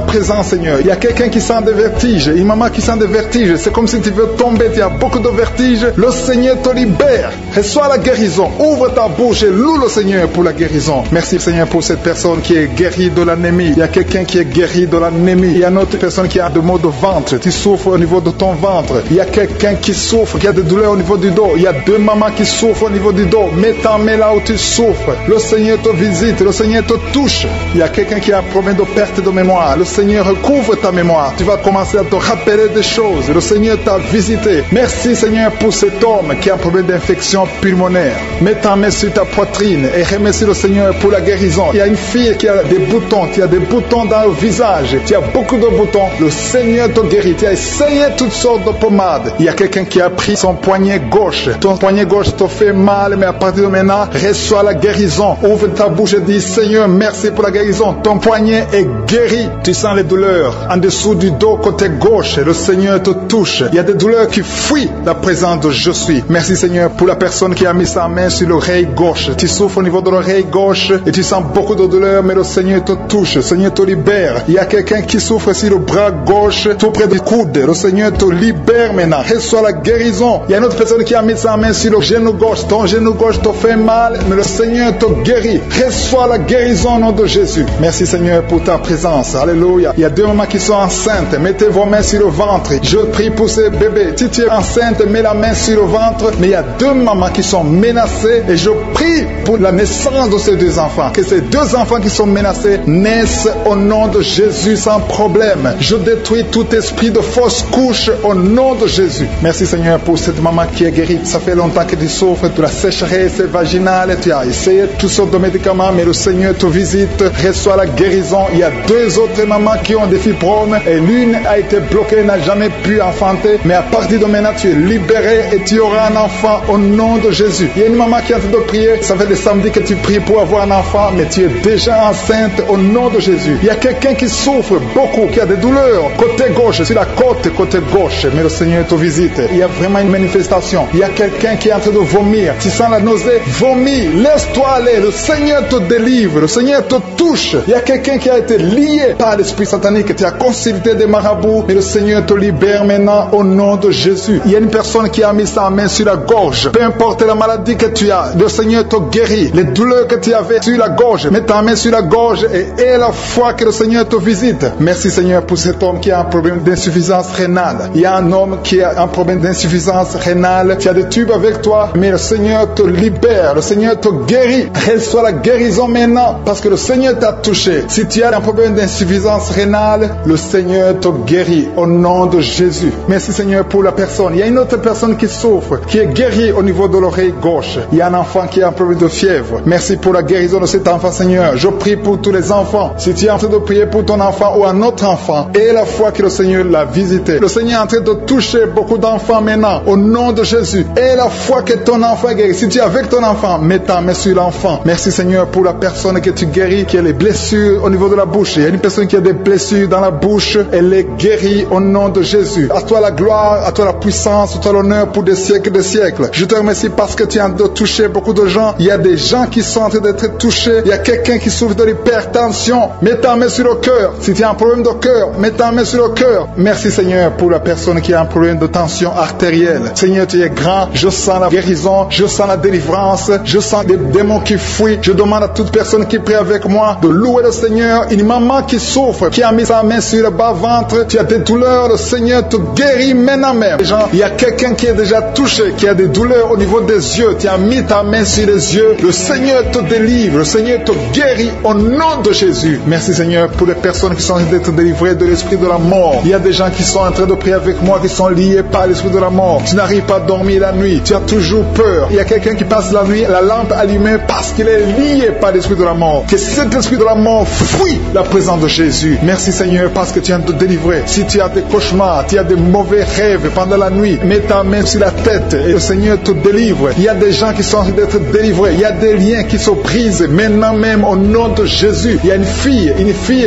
présence Seigneur. Il y a quelqu'un qui sent des vertiges, une maman qui sent des vertiges. C'est comme si tu veux tomber, tu as beaucoup de vertiges. Le Seigneur te libère. Reçois la guérison. Ouvre ta bouche et loue le Seigneur pour la guérison. Merci Seigneur pour cette personne qui est guérie de l'anémie. Il y a quelqu'un qui est guéri de l'anémie. Il y a une autre personne qui a des maux de ventre. Tu souffres au niveau de ton ventre. Il y a quelqu'un qui souffre, qui a des douleurs au niveau du dos. Il y a deux mamans qui souffrent au niveau du dos. Mets ta main là où tu souffres. Le Seigneur te visite. Le Seigneur te touche. Il y a quelqu'un qui a un problème de perte de mémoire. Le Seigneur recouvre ta mémoire. Tu vas commencer à te rappeler des choses. Le Seigneur t'a visité. Merci Seigneur pour cet homme qui a un problème d'infection pulmonaire. Mets ta main sur ta poitrine et remercie le Seigneur pour la guérison. Il y a une fille qui a des boutons. Tu as des boutons dans le visage. Tu as beaucoup de boutons. Le Seigneur te guérit. Tu as essayé toutes sortes de pommades. Il y a quelqu'un qui a pris son poignet gauche. Ton poignet gauche te fait mal, mais à partir de maintenant, reçois la guérison. Ouvre ta bouche et dis Seigneur, merci pour la guérison. Ton poignet est guéri. Tu sens les douleurs en dessous du dos côté gauche. Le Seigneur te touche. Il y a des douleurs qui fuient la présence de je suis. Merci Seigneur pour la personne qui a mis sa main sur l'oreille gauche. Tu souffres au niveau de l'oreille gauche et tu sens beaucoup de douleur, mais le Seigneur te touche. Le Seigneur te libère. Il y a quelqu'un qui souffre sur le bras gauche, tout près du coude. Le Seigneur te libère maintenant. Reçois la guérison. Il y a une autre personne qui a mis sa main sur le genou gauche. Ton genou gauche te fait mal, mais le Seigneur te guérit. Reçois la guérison au nom de Jésus. Merci Seigneur pour ta présence. Alléluia. Il y a deux mamans qui sont enceintes. Mettez vos mains sur le ventre. Je prie pour ces bébés. Si tu es enceinte, mets la main sur le ventre. Mais il y a deux mamans qui sont menacées et je prie pour la naissance de ces deux enfants. Que ces deux enfants qui sont menacés naissent au nom de Jésus sans problème. Je détruis tout esprit de fausse couche au nom de Jésus. Merci Seigneur pour cette maman qui est guérie. Ça fait longtemps que tu souffres de la sécheresse vaginale. Tu as essayé toutes sortes de médicaments, mais le Seigneur te visite. Reçois la guérison. Il y a deux autres mamans qui ont des fibromes et l'une a été bloquée, n'a jamais pu enfanter. Mais à partir de maintenant, tu es libéré et tu auras un enfant au nom de Jésus. Il y a une maman qui est en train de prier. Ça fait des samedis que tu pries pour avoir un enfant, mais tu es déjà enceinte au nom de Jésus. Il y a quelqu'un qui souffre beaucoup, qui a des douleurs côté gauche, sur la côte côté gauche, mais le Seigneur te visite. Il y a vraiment une manifestation. Il y a quelqu'un qui est en train de vomir. Tu sens la nausée, vomis, laisse-toi aller. Le Seigneur te délivre, le Seigneur te touche. Il y a quelqu'un qui a été lié par l'esprit satanique. Tu as consulté des marabouts, mais le Seigneur te libère maintenant au nom de Jésus. Il y a une personne qui a mis sa main sur la gorge. Peu importe la maladie que tu as, le Seigneur te guérit. Les douleurs que tu avais sur la gorge, mets ta main sur la gorge et aie la foi que le Seigneur te visite. Merci Seigneur pour cet homme qui a un problème d'insuffisance rénale. Il y a un homme qui a un problème d'insuffisance rénale. Tu as des tubes avec toi, mais le Seigneur te libère. Le Seigneur te guérit. Reçois la guérison maintenant parce que le Seigneur t'a touché. Si tu as un problème d'insuffisance rénale, le Seigneur te guérit au nom de Jésus. Merci Seigneur pour la personne. Il y a une autre personne qui souffre, qui est guérie au niveau de l'oreille gauche. Il y a un enfant qui a un problème de fièvre. Merci pour la guérison de cet enfant, Seigneur. Je prie pour tous les enfants. Si tu es en train de prier pour ton enfant ou un autre enfant, et la foi que le Seigneur l'a visité. Le Seigneur est en train de toucher beaucoup d'enfants maintenant, au nom de Jésus. Et la foi que ton enfant est guéri. Si tu es avec ton enfant, mets ta main sur l'enfant. Merci, Seigneur, pour la personne que tu guéris, qui a les blessures au niveau de la bouche. Il y a une personne qui a des blessures dans la bouche. Elle est guérie au nom de Jésus. À toi la gloire, à toi la puissance, à toi l'honneur pour des siècles et des siècles. Je te remercie parce que tu es en train de toucher beaucoup de gens. Il y a des gens qui sont en train d'être touchés. Il y a quelqu'un qui souffre de l'hypertension. Mets ta main sur le cœur. Si tu as un problème de cœur, mets ta main sur le cœur. Merci, Seigneur, pour la personne qui a un problème de tension artérielle. Seigneur, tu es grand. Je sens la guérison. Je sens la délivrance. Je sens des démons qui fuient. Je demande à toute personne qui prie avec moi de louer le Seigneur. Une maman qui souffre, qui a mis sa main sur le bas-ventre. Tu as des douleurs. Le Seigneur te guérit maintenant même. Il y a quelqu'un qui est déjà touché, qui a des douleurs au niveau des yeux. Tu as mis ta main sur les yeux. Le Seigneur te délivre. Le Seigneur te guérit au nom de Jésus. Merci, Seigneur, pour les personnes qui sont en train d'être délivrées de l'esprit de la mort. Il y a des gens qui sont en train de prier avec moi, qui sont liés par l'esprit de la mort. Tu n'arrives pas à dormir la nuit. Tu as toujours peur. Il y a quelqu'un qui passe la nuit, la lampe allumée, parce qu'il est lié par l'esprit de la mort. Que cet esprit de la mort fuit la présence de Jésus. Merci, Seigneur, parce que tu viens de te délivrer. Si tu as des cauchemars, tu as des mauvais rêves pendant la nuit, mets ta main sur la tête et le Seigneur te délivre. Il y a des gens qui sont en train d'être délivrés. Il y a des liens qui se brisent maintenant même au nom de Jésus. Il y a une fille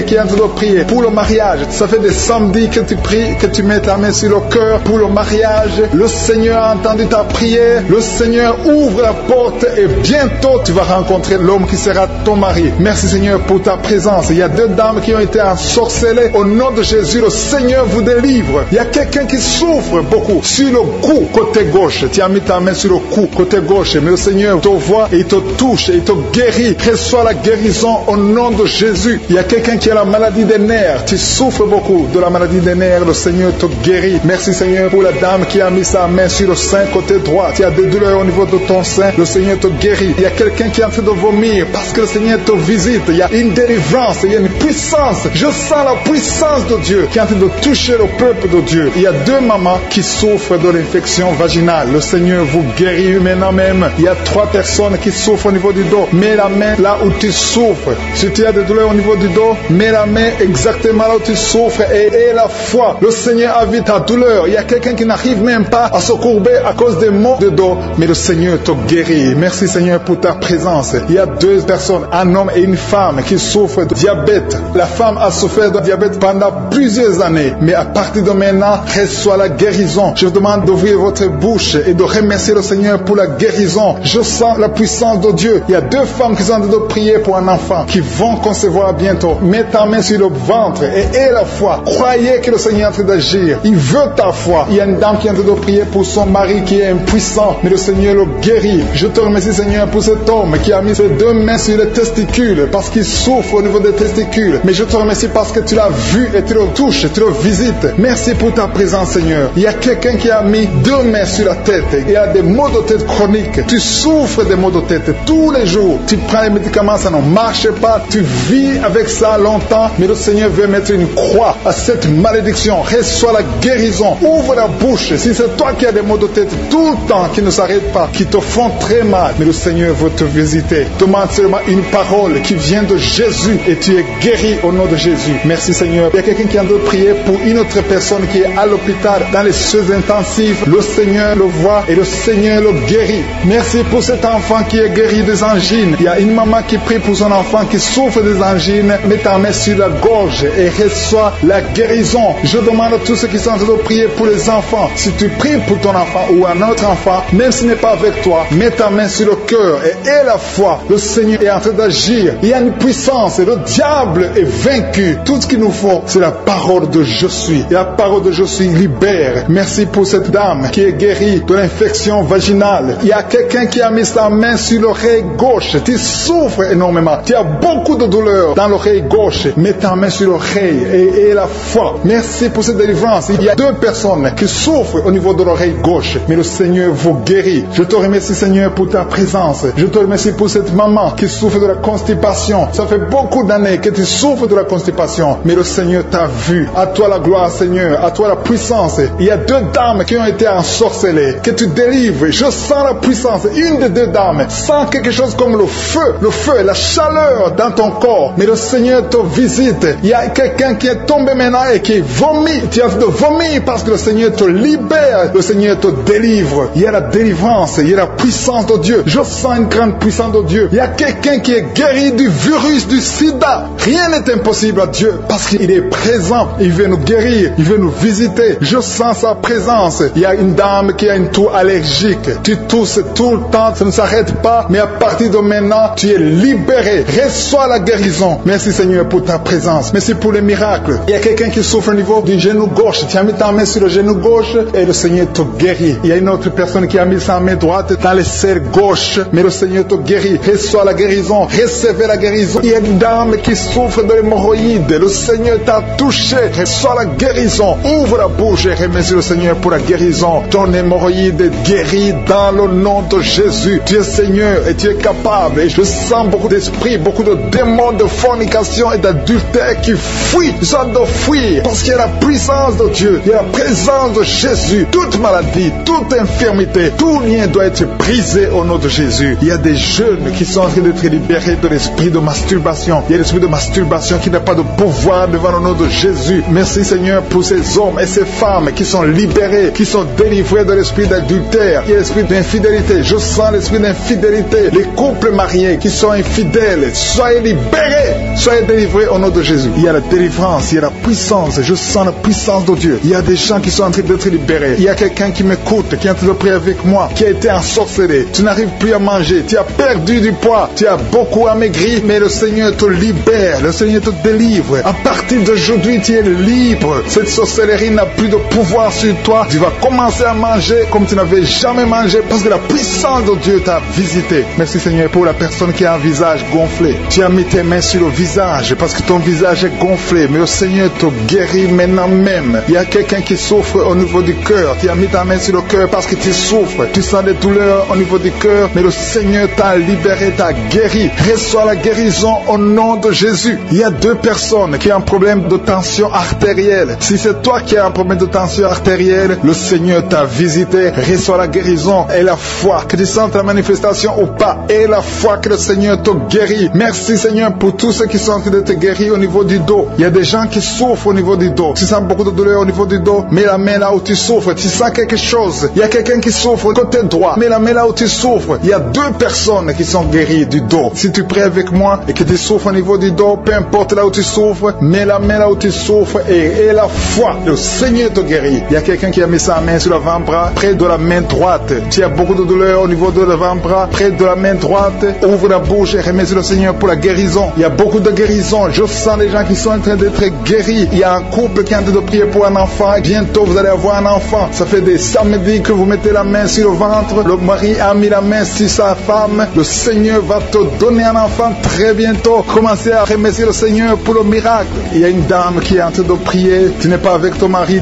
qui est en train de prier pour le mariage. Ça fait des samedis que tu pries, que tu mets ta main sur le cœur pour le mariage. Le Seigneur a entendu ta prière. Le Seigneur ouvre la porte et bientôt tu vas rencontrer l'homme qui sera ton mari. Merci, Seigneur, pour ta présence. Il y a deux dames qui ont été ensorcelées. Au nom de Jésus, le Seigneur vous délivre. Il y a quelqu'un qui souffre beaucoup sur le cou, côté gauche. Tu as mis ta main sur le cou, côté gauche. Mais le Seigneur te voit et il te touche et il te guérit. Reçois la guérison au nom de Jésus. Il y a quelqu'un qui a la maladie des nerfs. Tu souffres beaucoup de la maladie des nerfs. Le Seigneur te guérit. Merci, Seigneur, pour la dame qui a mis sa main sur le sein, côté droit. Tu as des douleurs au niveau de ton sein. Le Seigneur te guérit. Il y a quelqu'un qui est en train de vomir parce que le Seigneur te visite. Il y a une délivrance. Il y a une puissance. Je sens la puissance de Dieu qui est en train de toucher le peuple de Dieu. Il y a deux mamans qui souffrent de l'infection vaginale. Le Seigneur vous guérit maintenant même. Il y a 3 personnes qui souffrent au niveau du dos. Mets la main là où tu souffres. Si tu as des douleurs au niveau du dos, mets la main exactement là où tu souffres et aie la foi. Le Seigneur a vu ta douleur. Il y a quelqu'un qui n'arrive même pas à se courber à cause des maux de dos, mais le Seigneur te guérit. Merci, Seigneur, pour ta présence. Il y a 2 personnes, un homme et une femme qui souffrent de diabète. La femme a souffert de diabète pendant plusieurs années, mais à partir de maintenant, reçoit la guérison. Je vous demande d'ouvrir votre bouche et de remercier le Seigneur pour la guérison. Je sens la puissance de Dieu. Il y a 2 femmes qui sont en train de prier pour un enfant qui vont concevoir bientôt. Mets ta main sur le ventre et aie la foi. Croyez que le Seigneur est en train d'agir. Il veut ta foi. Il y a une dame qui est en train de prier pour son mari qui est impuissant, mais le Seigneur le guérit. Je te remercie, Seigneur, pour cet homme qui a mis ses 2 mains sur les testicules parce qu'il souffre au niveau des testicules. Mais je te remercie parce que tu l'as vu et tu le touches, tu le visites. Merci pour ta présence, Seigneur. Il y a quelqu'un qui a mis 2 mains sur la tête. Il y a des maux de tête chroniques. Tu souffres des maux de tête tous les jours. Tu prends les médicaments, ça ne marche pas. Tu vis avec ça longtemps, mais le Seigneur veut mettre une croix à cette malédiction. Reçois la guérison. Ouvre la bouche. Si c'est toi qui as des maux de tête tout le temps qui ne s'arrêtent pas, qui te font très mal, mais le Seigneur veut te visiter. Demande seulement une parole qui vient de Jésus et tu es guéri au nom de Jésus. Merci, Seigneur. Il y a quelqu'un qui est en train de prier pour une autre personne qui est à l'hôpital dans les soins intensifs. Le Seigneur le voit et le Seigneur le guérit. Merci pour cet enfant qui est guéri des angines. Il y a une maman qui prie pour son enfant qui souffre des angines. Mets ta main sur la gorge et reçois la guérison. Je demande à tous ceux qui sont en train de prier pour les enfants. Si tu pries pour ton enfant ou un autre enfant, même s'il n'est pas avec toi, mets ta main sur le cœur et aie la foi. Le Seigneur est en train d'agir. Il y a une puissance et le diable est vaincu. Tout ce qu'il nous faut, c'est la parole de je suis. Et la parole de je suis libère. Merci pour cette dame qui est guérie de l'infection vaginale. Il y a quelqu'un qui a mis sa main sur l'oreille gauche. Tu souffres énormément. Tu as beaucoup de douleur dans l'oreille gauche. Mets ta main sur l'oreille et aie la foi. Merci pour cette délivrance. Il y a 2 personnes qui souffrent au niveau de l'oreille gauche, mais le Seigneur vous guérit. Je te remercie, Seigneur, pour ta présence. Je te remercie pour cette maman qui souffre de la constipation. Ça fait beaucoup d'années que tu souffres de la constipation, mais le Seigneur t'a vu. À toi la gloire, Seigneur. À toi la puissance. Il y a 2 dames qui ont été ensorcelées, que tu délivres. Je sens la puissance. Une de deux dames. Sens quelque chose comme le feu, la chaleur dans ton corps. Mais le Seigneur te visite. Il y a quelqu'un qui est tombé maintenant et qui vomit. Tu as de vomir parce que le Seigneur te libère. Le Seigneur te délivre. Il y a la délivrance. Il y a la puissance de Dieu. Je sens une grande puissance de Dieu. Il y a quelqu'un qui est guéri du virus du sida. Rien n'est impossible à Dieu parce qu'il est présent. Il veut nous guérir. Il veut nous visiter. Je sens sa présence. Il y a une dame qui a une toux allergique. Tu tousses tout le temps. Ça ne s'arrête pas. Mais à partir de maintenant, tu es libéré. Reçois la guérison. Merci Seigneur pour ta présence. Merci pour les miracles. Il y a quelqu'un qui souffre au niveau du genou gauche. Tu as mis ta main sur le genou gauche et le Seigneur te guérit. Il y a une autre personne qui a mis sa main droite dans le serre gauche. Mais le Seigneur te guérit. Reçois la guérison. Recevez la guérison. Il y a une dame qui souffre de l'hémorroïde. Le Seigneur t'a touché. Reçois la guérison. Ouvre la bouche et remercie le Seigneur pour la guérison. Ton hémorroïde est guéri dans le nom de Jésus. Tu es Seigneur et tu es capable. Et je sens beaucoup d'esprits, beaucoup de démons de fornication et d'adultère qui fuient. Ils sont de fuir parce qu'il y a la puissance de Dieu. Il y a la présence de Jésus. Toute maladie, toute infirmité, tout lien doit être brisé au nom de Jésus. Il y a des jeunes qui sont en train d'être libérés de l'esprit de masturbation. Il y a l'esprit de masturbation qui n'a pas de pouvoir devant le nom de Jésus. Merci Seigneur pour ces hommes et ces femmes qui sont libérés, qui sont délivrés de l'esprit d'adultère. Il y a l'esprit d'infidélité. Je sens l'esprit d'infidélité. Les couples mariés qui sont infidèles, soyez libérés, soyez délivrés au nom de Jésus. Il y a la délivrance, il y a la puissance. Je sens la puissance de Dieu. Il y a des gens qui sont en train d'être libérés. Il y a quelqu'un qui m'écoute, qui est en train de prier avec moi, qui a été ensorcelé. Tu n'arrives plus à manger. Tu as perdu du poids. Tu as beaucoup amaigri, mais le Seigneur te libère. Le Seigneur te délivre. À partir d'aujourd'hui, tu es libre. Cette sorcellerie n'a plus de pouvoir sur toi. Tu vas commencer à manger comme tu n'avais jamais mangé parce que la puissance de Dieu t'a visité. Merci Seigneur pour la personne qui a un visage gonflé. Tu as mis tes mains sur le visage parce que ton visage est gonflé. Mais le Seigneur te guérit maintenant même. Il y a quelqu'un qui souffre au niveau du cœur. Tu as mis ta main sur le cœur parce que tu souffres. Tu sens des douleurs au niveau du cœur. Mais le Seigneur t'a libéré, t'a guéri. Reçois la guérison au nom de Jésus. Il y a deux personnes qui ont un problème de tension artérielle. Si c'est toi qui as un problème de tension artérielle, le Seigneur t'a visité. Reçois la guérison et la foi. Que tu sentes la manifestation ou pas. Et la foi que le Seigneur te guérit. Merci Seigneur pour tous ceux qui sont en train de te guérir au niveau du dos. Il y a des gens qui souffrent au niveau du dos. Tu sens beaucoup de douleur au niveau du dos. Mets la main là où tu souffres. Tu sens quelque chose. Il y a quelqu'un qui souffre côté droit. Mets la main là où tu souffres. Il y a deux personnes qui sont guéries du dos. Si tu pries avec moi et que tu souffres au niveau du dos, peu importe là où tu souffres, mets la main là où tu souffres et la foi. Le Seigneur te guérit. Il y a quelqu'un qui a mis sa main sur l'avant-bras, près de la main droite. Tu as beaucoup de douleur au niveau de l'avant-bras, près de la main droite. Ouvre la bouche et remercie le Seigneur pour la guérison. Il y a beaucoup de guérison. Je sens les gens qui sont en train d'être guéris. Il y a un couple qui est en train de prier pour un enfant. Bientôt, vous allez avoir un enfant. Ça fait des samedis que vous mettez la main sur le ventre. Le mari a mis la main sur sa femme. Le Seigneur va te donner un enfant très bientôt. Commencez à remercier le Seigneur pour le miracle. Il y a une dame qui est en train de prier. Tu n'es pas avec ton mari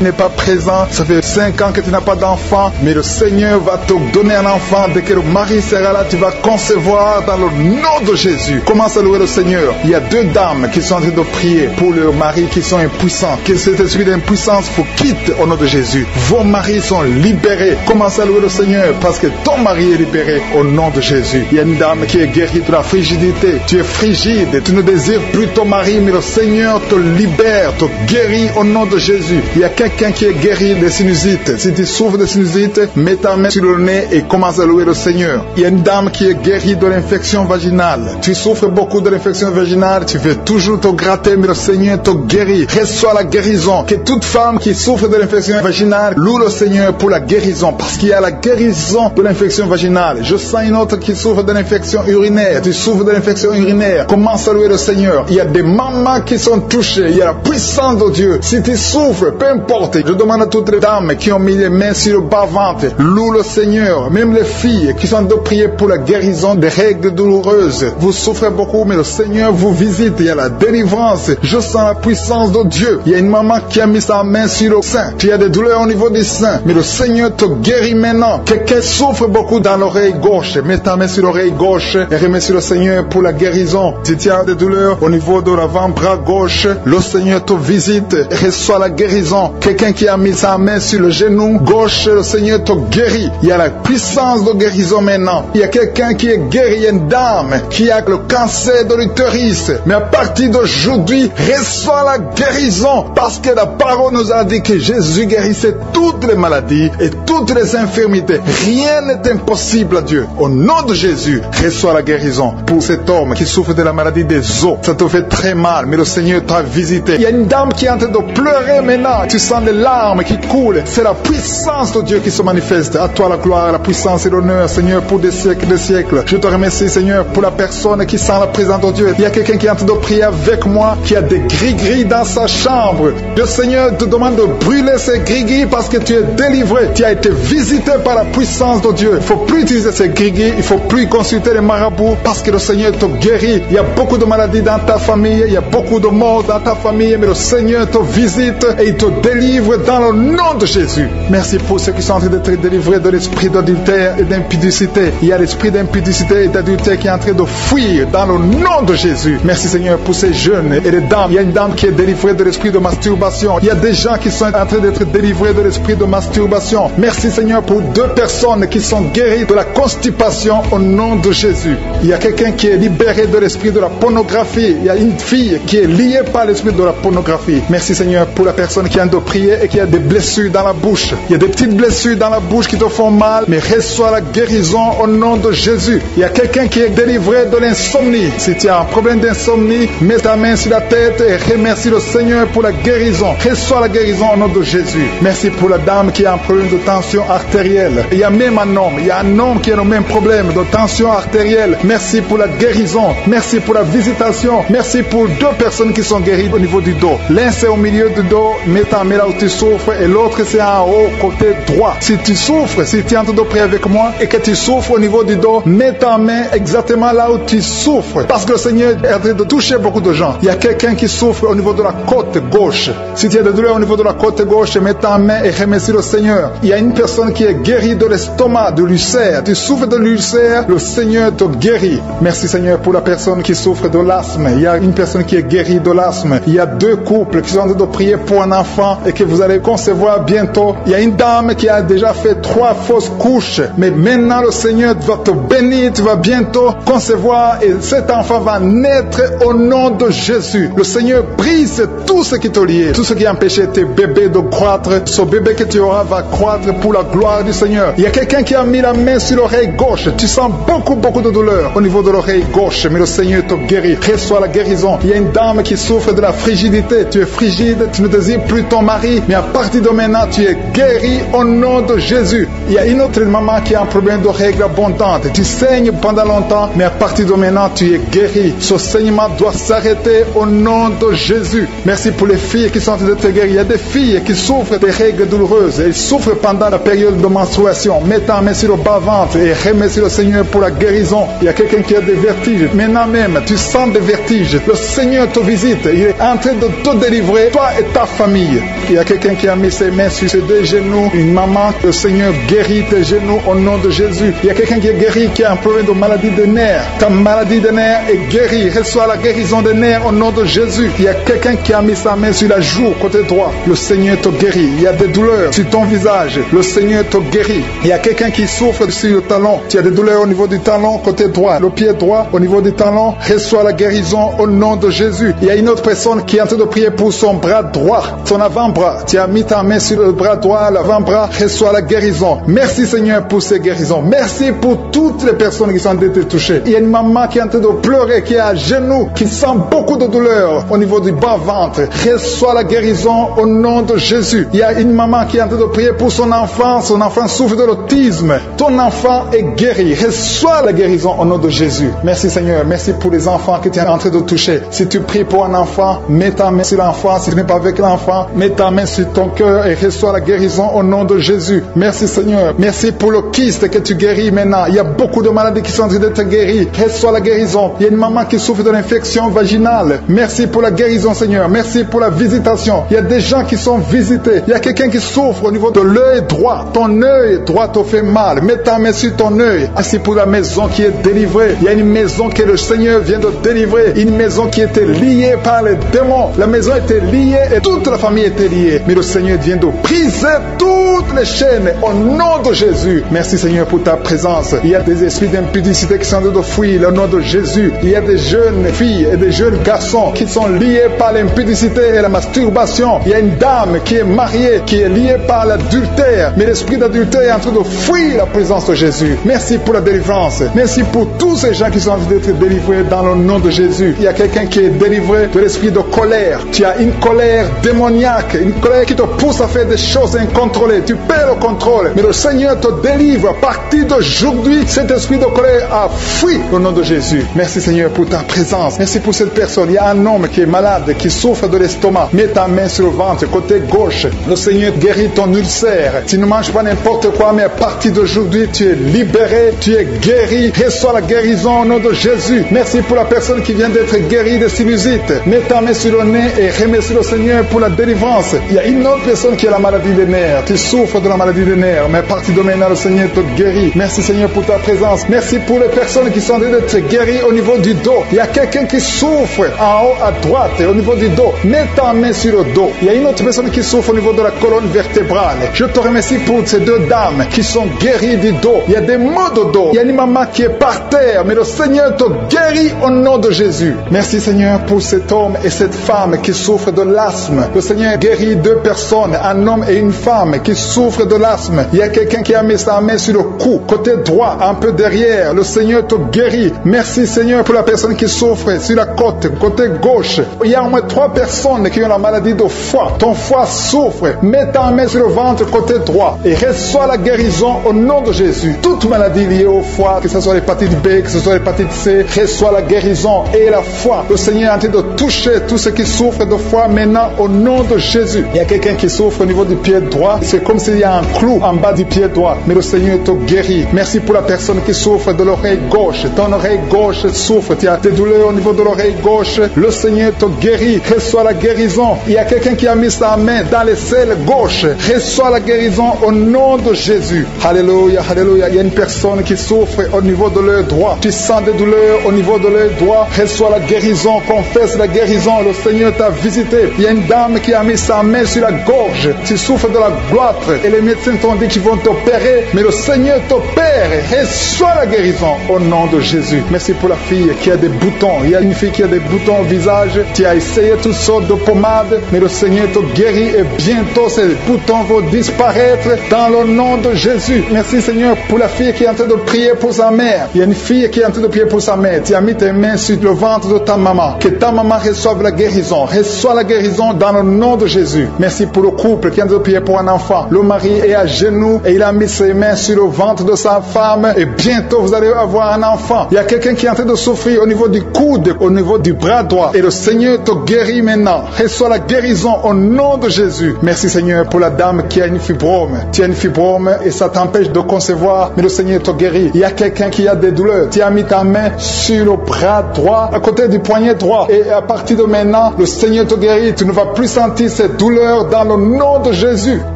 n'est pas présent. Ça fait 5 ans que tu n'as pas d'enfant. Mais le Seigneur va te donner un enfant. Dès que le mari sera là, tu vas concevoir dans le nom de Jésus. Commence à louer le Seigneur. Il y a deux dames qui sont en train de prier pour leurs maris qui sont impuissants. Que cet esprit d'impuissance vous quitte au nom de Jésus. Vos maris sont libérés. Commence à louer le Seigneur parce que ton mari est libéré au nom de Jésus. Il y a une dame qui est guérie de la frigidité. Tu es frigide. Tu ne désires plus ton mari, mais le Seigneur te libère, te guérit au nom de Jésus. Il y a quelqu'un qui est guéri des sinusites. Si tu souffres de sinusite, mets ta main sur le nez et commence à louer le Seigneur. Il y a une dame qui est guérie de l'infection vaginale. Tu souffres beaucoup de l'infection vaginale. Tu veux toujours te gratter, mais le Seigneur te guérit. Reçois la guérison. Que toute femme qui souffre de l'infection vaginale loue le Seigneur pour la guérison, parce qu'il y a la guérison de l'infection vaginale. Je sens une autre qui souffre de l'infection urinaire. Tu souffres de l'infection urinaire. Commence à louer le Seigneur. Il y a des mamans qui sont touchées. Il y a la puissance de Dieu. Si tu souffres, peu importe. Je demande à toutes les dames qui ont mis les mains sur le bas-ventre, loue le Seigneur. Même les filles qui sont de prier pour la guérison des règles douloureuses. Vous souffrez beaucoup, mais le Seigneur vous visite. Il y a la délivrance. Je sens la puissance de Dieu. Il y a une maman qui a mis sa main sur le sein. Tu as des douleurs au niveau du sein, mais le Seigneur te guérit maintenant. Quelqu'un souffre beaucoup dans l'oreille gauche. Mets ta main sur l'oreille gauche et remercie le Seigneur pour la guérison. Si tu as des douleurs au niveau de l'avant-bras gauche, le Seigneur te visite. Reçois la guérison. Quelqu'un qui a mis sa main sur le genou gauche, le Seigneur te guérit. Il y a la puissance de guérison maintenant. Il y a quelqu'un qui est guéri, une dame qui a le cancer de l'utérus. Mais à partir d'aujourd'hui, reçoit la guérison parce que la parole nous a dit que Jésus guérissait toutes les maladies et toutes les infirmités. Rien n'est impossible à Dieu. Au nom de Jésus, reçois la guérison pour cet homme qui souffre de la maladie des os. Ça te fait très mal, mais le Seigneur t'a visité. Il y a une dame qui est en train de pleurer maintenant. Tu sens des larmes qui coulent. C'est la puissance de Dieu qui se manifeste. À toi la gloire, la puissance et l'honneur, Seigneur, pour des siècles et des siècles. Je te remercie, Seigneur, pour la personne qui sent la présence de Dieu. Il y a quelqu'un qui est en train de prier avec moi, qui a des gris-gris dans sa chambre. Le Seigneur te demande de brûler ces gris-gris parce que tu es délivré. Tu as été visité par la puissance de Dieu. Il ne faut plus utiliser ces gris-gris. Il ne faut plus consulter les marabouts parce que le Seigneur te guérit. Il y a beaucoup de maladies dans ta famille. Il y a beaucoup de morts dans ta famille. Mais le Seigneur te visite et il te délivre dans le nom de Jésus. Merci pour ceux qui sont en train d'être délivrés de l'esprit d'adultère et d'impudicité. Il y a l'esprit d'impudicité et d'adultère qui est en train de fuir dans le nom de Jésus. Merci Seigneur pour ces jeunes et les dames. Il y a une dame qui est délivrée de l'esprit de masturbation. Il y a des gens qui sont en train d'être délivrés de l'esprit de masturbation. Merci Seigneur pour 2 personnes qui sont guéries de la constipation au nom de Jésus. Il y a quelqu'un qui est libéré de l'esprit de la pornographie. Il y a une fille qui est liée par l'esprit de la pornographie. Merci Seigneur pour la personne qui a de prier et qui a des blessures dans la bouche. Il y a des petites blessures dans la bouche qui te font mal, mais reçois la guérison au nom de Jésus. Il y a quelqu'un qui est délivré de l'insomnie. Si tu as un problème d'insomnie, mets ta main sur la tête et remercie le Seigneur pour la guérison. Reçois la guérison au nom de Jésus. Merci pour la dame qui a un problème de tension artérielle. Il y a même un homme. Il y a un homme qui a le même problème de tension artérielle. Merci pour la guérison. Merci pour la visitation. Merci pour 2 personnes qui sont guéries au niveau du dos. L'un c'est au milieu du dos, mets ta main là où tu souffres, et l'autre c'est en haut, côté droit. Si tu souffres, si tu es en train de prier avec moi et que tu souffres au niveau du dos, mets ta main exactement là où tu souffres. Parce que le Seigneur est en train de toucher beaucoup de gens. Il y a quelqu'un qui souffre au niveau de la côte gauche. Si tu as des douleurs au niveau de la côte gauche, mets ta main et remercie le Seigneur. Il y a une personne qui est guérie de l'estomac, de l'ulcère. Tu souffres de l'ulcère, le Seigneur te guérit. Merci Seigneur pour la personne qui souffre de l'asthme. Il y a une personne qui est guérie de l'asthme. Il y a 2 couples qui sont en train de prier pour un enfant et que vous allez concevoir bientôt. Il y a une dame qui a déjà fait 3 fausses couches. Mais maintenant le Seigneur va te bénir. Tu vas bientôt concevoir et cet enfant va naître au nom de Jésus. Le Seigneur brise tout ce qui te lie, tout ce qui empêchait tes bébés de croître. Ce bébé que tu auras va croître pour la gloire du Seigneur. Il y a quelqu'un qui a mis la main sur l'oreille gauche. Tu sens beaucoup de douleur au niveau de l'oreille gauche, mais le Seigneur te guérit. Reçois la guérison. Il y a une dame qui souffre de la frigidité. Tu es frigide, tu ne désires plus ton mari, mais à partir de maintenant, tu es guéri au nom de Jésus. Il y a une autre maman qui a un problème de règles abondantes. Tu saignes pendant longtemps, mais à partir de maintenant, tu es guéri. Ce saignement doit s'arrêter au nom de Jésus. Merci pour les filles qui sont en train d'être guéries. Il y a des filles qui souffrent des règles douloureuses. Elles souffrent pendant la période de menstruation. Mets ta main sur le bas-ventre et remercie le Seigneur pour la guérison. Il y a quelqu'un qui a des vertiges. Maintenant même, tu sens des vertiges. Le Seigneur te visite. Il est en train de te délivrer, toi et ta famille. Il y a quelqu'un qui a mis ses mains sur ses 2 genoux. Une maman, le Seigneur guérit tes genoux au nom de Jésus. Il y a quelqu'un qui est guéri, qui a un problème de maladie des nerfs. Ta maladie des nerfs est guérie. Reçois la guérison des nerfs au nom de Jésus. Il y a quelqu'un qui a mis sa main sur la joue, côté droit. Le Seigneur te guérit. Il y a des douleurs sur ton visage. Le Seigneur te guérit. Il y a quelqu'un qui souffre sur le talon. Tu as des douleurs au niveau du talon, côté droit. Le pied droit, au niveau du talon. Reçois la guérison au nom de Jésus. Il y a une autre personne qui est en train de prier pour son bras droit, son avant-bras. Tu as mis ta main sur le bras droit, l'avant-bras. Reçois la guérison. Merci Seigneur pour ces guérisons. Merci pour toutes les personnes qui sont en train de toucher. Il y a une maman qui est en train de pleurer, qui est à genoux, qui sent beaucoup de douleur au niveau du bas-ventre. Reçois la guérison au nom de Jésus. Il y a une maman qui est en train de prier pour son enfant. Son enfant souffre de l'autisme. Ton enfant est guéri. Reçois la guérison au nom de Jésus. Merci Seigneur. Merci pour les enfants que tu es en train de toucher. Si tu pries pour un enfant, mets ta main sur l'enfant. Si tu n'es pas avec l'enfant, mets ta main sur ton cœur et reçois la guérison au nom de Jésus. Merci Seigneur. Merci pour le kyste que tu guéris maintenant. Il y a beaucoup de maladies qui sont en train d'être guéries. Reçois la guérison. Il y a une maman qui souffre de l'infection vaginale. mal. Merci pour la guérison, Seigneur. Merci pour la visitation. Il y a des gens qui sont visités. Il y a quelqu'un qui souffre au niveau de l'œil droit. Ton œil droit te fait mal. Mets ta main sur ton œil. Merci pour la maison qui est délivrée. Il y a une maison que le Seigneur vient de délivrer. Une maison qui était liée par les démons. La maison était liée et toute la famille était liée. Mais le Seigneur vient de briser toutes les chaînes au nom de Jésus. Merci, Seigneur, pour ta présence. Il y a des esprits d'impudicité qui sont en train de fuir le nom de Jésus. Il y a des jeunes filles et des jeunes garçons qui sont liés par l'impudicité et la masturbation. Il y a une dame qui est mariée, qui est liée par l'adultère. Mais l'esprit d'adultère est en train de fuir la présence de Jésus. Merci pour la délivrance. Merci pour tous ces gens qui sont en train d'être délivrés dans le nom de Jésus. Il y a quelqu'un qui est délivré de l'esprit de colère. Tu as une colère démoniaque, une colère qui te pousse à faire des choses incontrôlées. Tu perds le contrôle. Mais le Seigneur te délivre. À partir d'aujourd'hui, cet esprit de colère a fui au nom de Jésus. Merci, Seigneur, pour ta présence. Merci pour cette personne. Il y a un homme qui est malade, qui souffre de l'estomac. Mets ta main sur le ventre, côté gauche. Le Seigneur guérit ton ulcère. Tu ne manges pas n'importe quoi, mais à partir d'aujourd'hui, tu es libéré, tu es guéri. Reçois la guérison au nom de Jésus. Merci pour la personne qui vient d'être guérie de sinusite. Mets ta main sur le nez et remercie le Seigneur pour la délivrance. Il y a une autre personne qui a la maladie des nerfs. Tu souffres de la maladie des nerfs, mais à partir de maintenant, le Seigneur te guérit. Merci, Seigneur, pour ta présence. Merci pour les personnes qui sont en train d'être guéries au niveau du dos. Il y a quelqu'un qui souffre en haut à droite, au niveau du dos. Mets ta main sur le dos. Il y a une autre personne qui souffre au niveau de la colonne vertébrale. Je te remercie pour ces deux dames qui sont guéries du dos. Il y a des maux de dos. Il y a une maman qui est par terre, mais le Seigneur te guérit au nom de Jésus. Merci, Seigneur, pour cet homme et cette femme qui souffrent de l'asthme. Le Seigneur guérit deux personnes, un homme et une femme qui souffrent de l'asthme. Il y a quelqu'un qui a mis sa main sur le cou, côté droit, un peu derrière. Le Seigneur te guérit. Merci, Seigneur, pour la personne qui souffre sur la côte, côté gauche. Il y a au moins 3 personnes qui ont la maladie de foie. Ton foie souffre. Mets ta main sur le ventre, côté droit, et reçois la guérison au nom de Jésus. Toute maladie liée au foie, que ce soit l'hépatite B, que ce soit l'hépatite C, reçois la guérison et la foi. Le Seigneur est en train de toucher tous ceux qui souffrent de foie maintenant au nom de Jésus. Il y a quelqu'un qui souffre au niveau du pied droit. C'est comme s'il y a un clou en bas du pied droit. Mais le Seigneur te guérit. Merci pour la personne qui souffre de l'oreille gauche. Ton oreille gauche souffre. Tu as des douleurs au niveau de l'oreille gauche. Le Seigneur te guérit. Reçois la guérison. Il y a quelqu'un qui a mis sa main dans l'aisselle gauche. Reçois la guérison au nom de Jésus. Alléluia, alléluia. Il y a une personne qui souffre au niveau de l'œil droit. Tu sens des douleurs au niveau de l'œil droit. Reçois la guérison. Confesse la guérison. Le Seigneur t'a visité. Il y a une dame qui a mis sa main sur la gorge. Tu souffres de la gloître. Et les médecins t'ont dit qu'ils vont t'opérer. Mais le Seigneur t'opère. Reçois la guérison au nom de Jésus. Merci pour la fille qui a des boutons. Il y a une fille qui a des boutons au visage. Tu as essayé toutes sortes de pommades. Mais le Seigneur te guérit. Et bientôt ces boutons vont disparaître dans le nom de Jésus. Merci, Seigneur, pour la fille qui est en train de prier pour sa mère. Il y a une fille qui est en train de prier pour sa mère. Tu as mis tes mains sur le ventre de ta maman. Que ta maman reçoive la guérison. Reçois la guérison dans le nom de Jésus. Merci pour le couple qui est en train de prier pour un enfant. Le mari est à genoux et il a mis ses mains sur le ventre de sa femme. Et bientôt vous allez avoir un enfant. Il y a quelqu'un qui est en train de souffrir au niveau du coude, au niveau du bras droit. Et le Seigneur te guérit maintenant. Reçois la guérison au nom de Jésus. Merci, Seigneur, pour la dame qui a une fibrome. Tu as une fibrome et ça t'empêche de concevoir, mais le Seigneur te guérit. Il y a quelqu'un qui a des douleurs. Tu as mis ta main sur le bras droit, à côté du poignet droit. Et à partir de maintenant, le Seigneur te guérit. Tu ne vas plus sentir cette douleur dans le nom de Jésus.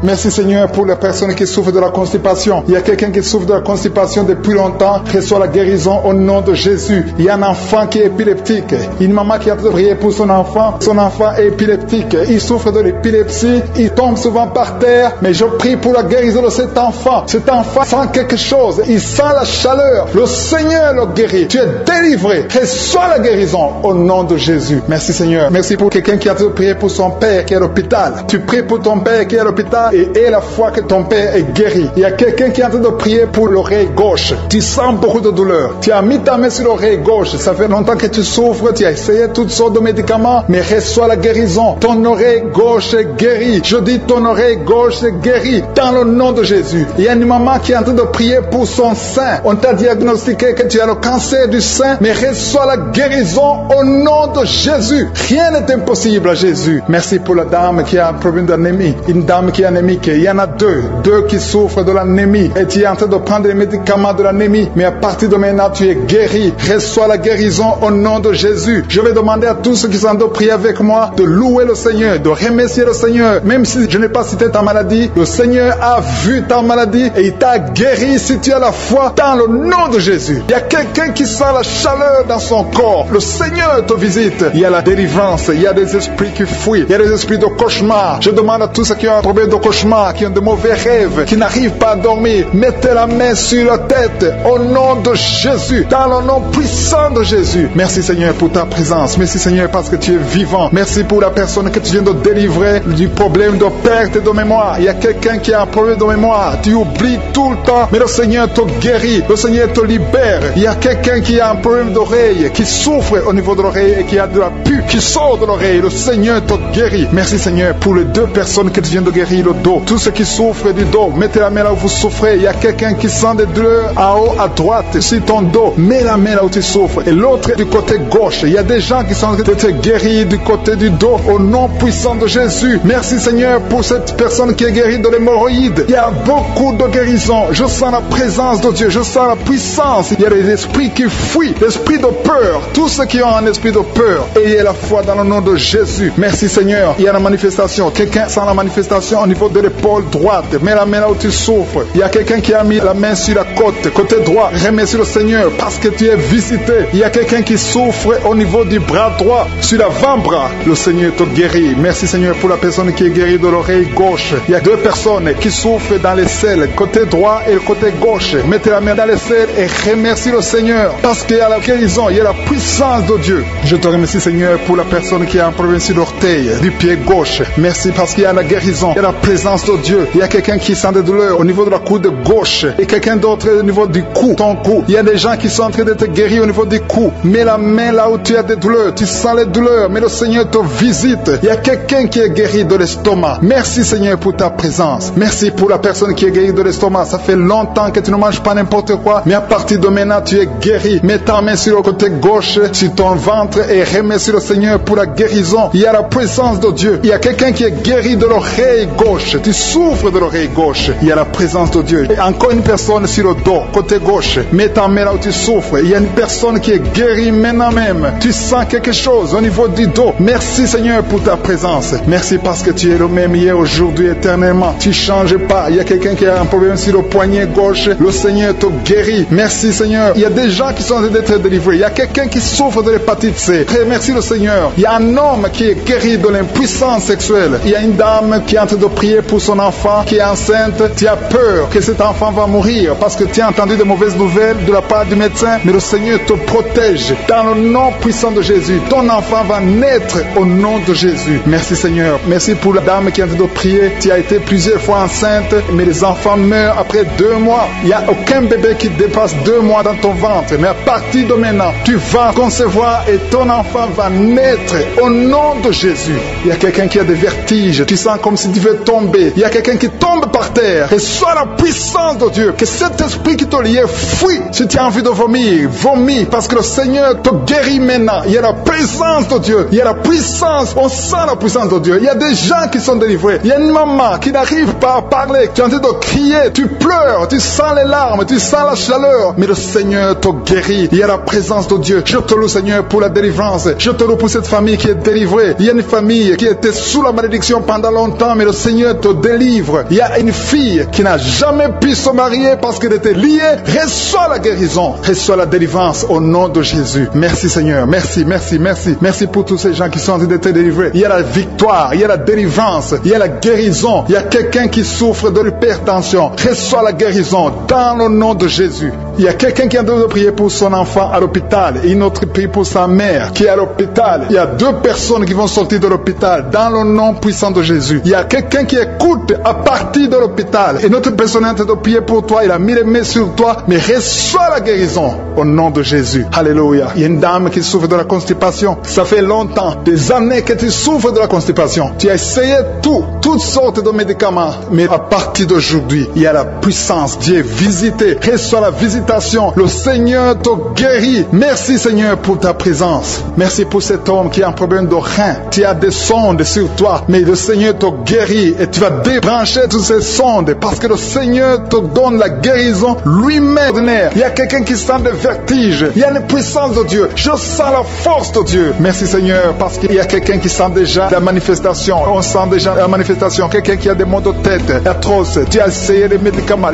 Merci, Seigneur, pour les personnes qui souffrent de la constipation. Il y a quelqu'un qui souffre de la constipation depuis longtemps. Reçois la guérison au nom de Jésus. Il y a un enfant qui est épileptique. Une maman qui a prié pour son enfant. Son enfant est épileptique. Il souffre de l'épilepsie. Il tombe souvent par terre. Mais je prie pour la guérison de cet enfant. Cet enfant sent quelque chose. Il sent la chaleur. Le Seigneur le guérit. Tu es délivré. Reçois la guérison au nom de Jésus. Merci, Seigneur. Merci pour quelqu'un qui a prié pour son père qui est à l'hôpital. Tu pries pour ton père qui est à l'hôpital et aie la foi que ton père est guéri. Il y a quelqu'un qui est en train de prier pour l'oreille gauche. Tu sens beaucoup de douleur. Tu as mis ta main sur l'oreille gauche. Ça fait longtemps que tu souffres. Tu as essayé toutes sortes de médicaments, mais reçois la guérison. Ton oreille gauche est guérie. Je dis ton oreille gauche est guérie dans le nom de Jésus. Il y a une maman qui est en train de prier pour son sein. On t'a diagnostiqué que tu as le cancer du sein, mais reçois la guérison au nom de Jésus. Rien n'est impossible à Jésus. Merci pour la dame qui a un problème d'anémie. Une dame qui est anémique. Il y en a deux qui souffrent de l'anémie. Et tu es en train de prendre les médicaments de l'anémie. Mais à partir de maintenant, tu es guéri. Reçois la guérison au nom de Jésus. Je Je vais demander à tous ceux qui sont de prier avec moi de louer le Seigneur, de remercier le Seigneur. Même si je n'ai pas cité ta maladie, le Seigneur a vu ta maladie et il t'a guéri si tu as la foi dans le nom de Jésus. Il y a quelqu'un qui sent la chaleur dans son corps. Le Seigneur te visite. Il y a la délivrance, il y a des esprits qui fuient, il y a des esprits de cauchemar. Je demande à tous ceux qui ont un problème de cauchemar, qui ont de mauvais rêves, qui n'arrivent pas à dormir, mettez la main sur la tête au nom de Jésus, dans le nom puissant de Jésus. Merci Seigneur pour ta présence. Merci Seigneur parce que tu es vivant. Merci pour la personne que tu viens de délivrer du problème de perte de mémoire. Il y a quelqu'un qui a un problème de mémoire. Tu oublies tout le temps, mais le Seigneur te guérit. Le Seigneur te libère. Il y a quelqu'un qui a un problème d'oreille, qui souffre au niveau de l'oreille et qui a de la pus qui sort de l'oreille. Le Seigneur te guérit. Merci Seigneur pour les deux personnes que tu viens de guérir le dos. Tous ceux qui souffrent du dos, mettez la main là où vous souffrez. Il y a quelqu'un qui sent des douleurs en haut à droite sur ton dos. Mets la main là où tu souffres. Et l'autre du côté gauche. Il y a des gens qui sont en train d'être guéris du côté du dos au nom puissant de Jésus. Merci Seigneur pour cette personne qui est guérie de l'hémorroïde. Il y a beaucoup de guérisons. Je sens la présence de Dieu. Je sens la puissance. Il y a des esprits qui fuient. L'esprit de peur. Tous ceux qui ont un esprit de peur, ayez la foi dans le nom de Jésus. Merci Seigneur. Il y a la manifestation. Quelqu'un sent la manifestation au niveau de l'épaule droite. Mets la main là où tu souffres. Il y a quelqu'un qui a mis la main sur la côte. Côté droit. Remercie le Seigneur parce que tu es visité. Il y a quelqu'un qui souffre au niveau du bras droit. Sur l'avant-bras. Le Seigneur te guérit. Merci Seigneur pour la personne qui est guérie de l'oreille gauche. Il y a deux personnes qui souffrent dans les selles. Côté droit et le côté gauche. Mettez la main dans les selles et remercie le Seigneur parce qu'il y a la guérison. Il y a la puissance de Dieu. Je te remercie Seigneur pour la personne qui a un problème sur l'orteil du pied gauche. Merci parce qu'il y a la guérison. Il y a la présence de Dieu. Il y a quelqu'un qui sent des douleurs au niveau de la coude gauche et quelqu'un d'autre au niveau du cou, ton cou. Il y a des gens qui sont en train d'être guéris au niveau du cou. Mets la main là où tu as des douleurs. Tu sens les douleurs, mais le Seigneur te visite. Il y a quelqu'un qui est guéri de l'estomac. Merci Seigneur pour ta présence. Merci pour la personne qui est guérie de l'estomac. Ça fait longtemps que tu ne manges pas n'importe quoi, mais à partir de maintenant tu es guéri. Mets ta main sur le côté gauche, sur ton ventre et remercie le Seigneur pour la guérison. Il y a la présence de Dieu. Il y a quelqu'un qui est guéri de l'oreille gauche. Tu souffres de l'oreille gauche. Il y a la présence de Dieu. Et encore une personne sur le dos, côté gauche. Mets ta main là où tu souffres. Il y a une personne qui est guérie maintenant même. Tu sens quelque chose au niveau du dos. Merci Seigneur pour ta présence. Merci parce que tu es le même hier, aujourd'hui, éternellement. Tu ne changes pas. Il y a quelqu'un qui a un problème sur le poignet gauche. Le Seigneur te guérit. Merci Seigneur. Il y a des gens qui sont en train d'être délivrés. Il y a quelqu'un qui souffre de l'hépatite C. Merci le Seigneur. Il y a un homme qui est guéri de l'impuissance sexuelle. Il y a une dame qui est en train de prier pour son enfant qui est enceinte. Tu as peur que cet enfant va mourir parce que tu as entendu de mauvaises nouvelles de la part du médecin. Mais le Seigneur te protège. Dans le nom puissant de Jésus, ton enfant va naître au nom de Jésus. Merci Seigneur. Merci pour la dame qui est en train de prier. Tu as été plusieurs fois enceinte, mais les enfants meurent après 2 mois. Il n'y a aucun bébé qui dépasse 2 mois dans ton ventre. Mais à partir de maintenant, tu vas concevoir et ton enfant va naître au nom de Jésus. Il y a quelqu'un qui a des vertiges. Tu sens comme si tu veux tomber. Il y a quelqu'un qui tombe par terre. Et soit la puissance de Dieu. Que cet esprit qui te liait fuit. Si tu as envie de vomir, vomis. Parce que le Seigneur te guérit maintenant. Il y a la présence de Dieu. Il y a la puissance. On sent la puissance de Dieu. Il y a des gens qui sont délivrés. Il y a une maman qui n'arrive pas à parler. Tu es en train de crier. Tu pleures. Tu sens les larmes. Tu sens la chaleur. Mais le Seigneur te guérit. Il y a la présence de Dieu. Je te loue Seigneur pour la délivrance. Je te loue pour cette famille qui est délivrée. Il y a une famille qui était sous la malédiction pendant longtemps. Mais le Seigneur te délivre. Il y a une fille qui n'a jamais pu se marier parce qu'elle était liée. Reçois la guérison. Reçois la délivrance au nom de Jésus. Merci Seigneur. Merci, merci, merci. Merci pour tous ces gens qui sont en train d'être délivrés. Il y a la victoire. Il y a la délivrance. Il y a la guérison. Il y a quelqu'un qui souffre de l'hypertension. Reçois la guérison dans le nom de Jésus. Il y a quelqu'un qui est en train de prier pour son enfant à l'hôpital et une autre prie pour sa mère qui est à l'hôpital. Il y a 2 personnes qui vont sortir de l'hôpital dans le nom puissant de Jésus. Il y a quelqu'un qui écoute à partir de l'hôpital et notre personne est en train de prier pour toi. Il a mis les mains sur toi, mais reçois la guérison au nom de Jésus. Alléluia. Il y a une dame qui souffre de la constipation. Ça fait longtemps, des années que tu souffres de la constipation. Tu as essayé toutes sortes de médicaments, mais à partir d'aujourd'hui, il y a la puissance. Dieu est visité. Reçois la visitation. Le Seigneur te guérit. Merci Seigneur pour ta présence. Merci pour cet homme qui a un problème de rein. Tu as des sondes sur toi, mais le Seigneur te guérit et tu vas débrancher toutes ces sondes parce que le Seigneur te donne la guérison lui-même. Il y a quelqu'un qui sent des vertiges. Il y a une puissance de Dieu. Je sens la force de Dieu. Merci Seigneur, parce qu'il y a quelqu'un qui sent déjà la manifestation. On sent déjà la manifestation. Quelqu'un qui a des maux de tête atroces. Tu as essayé les médicaments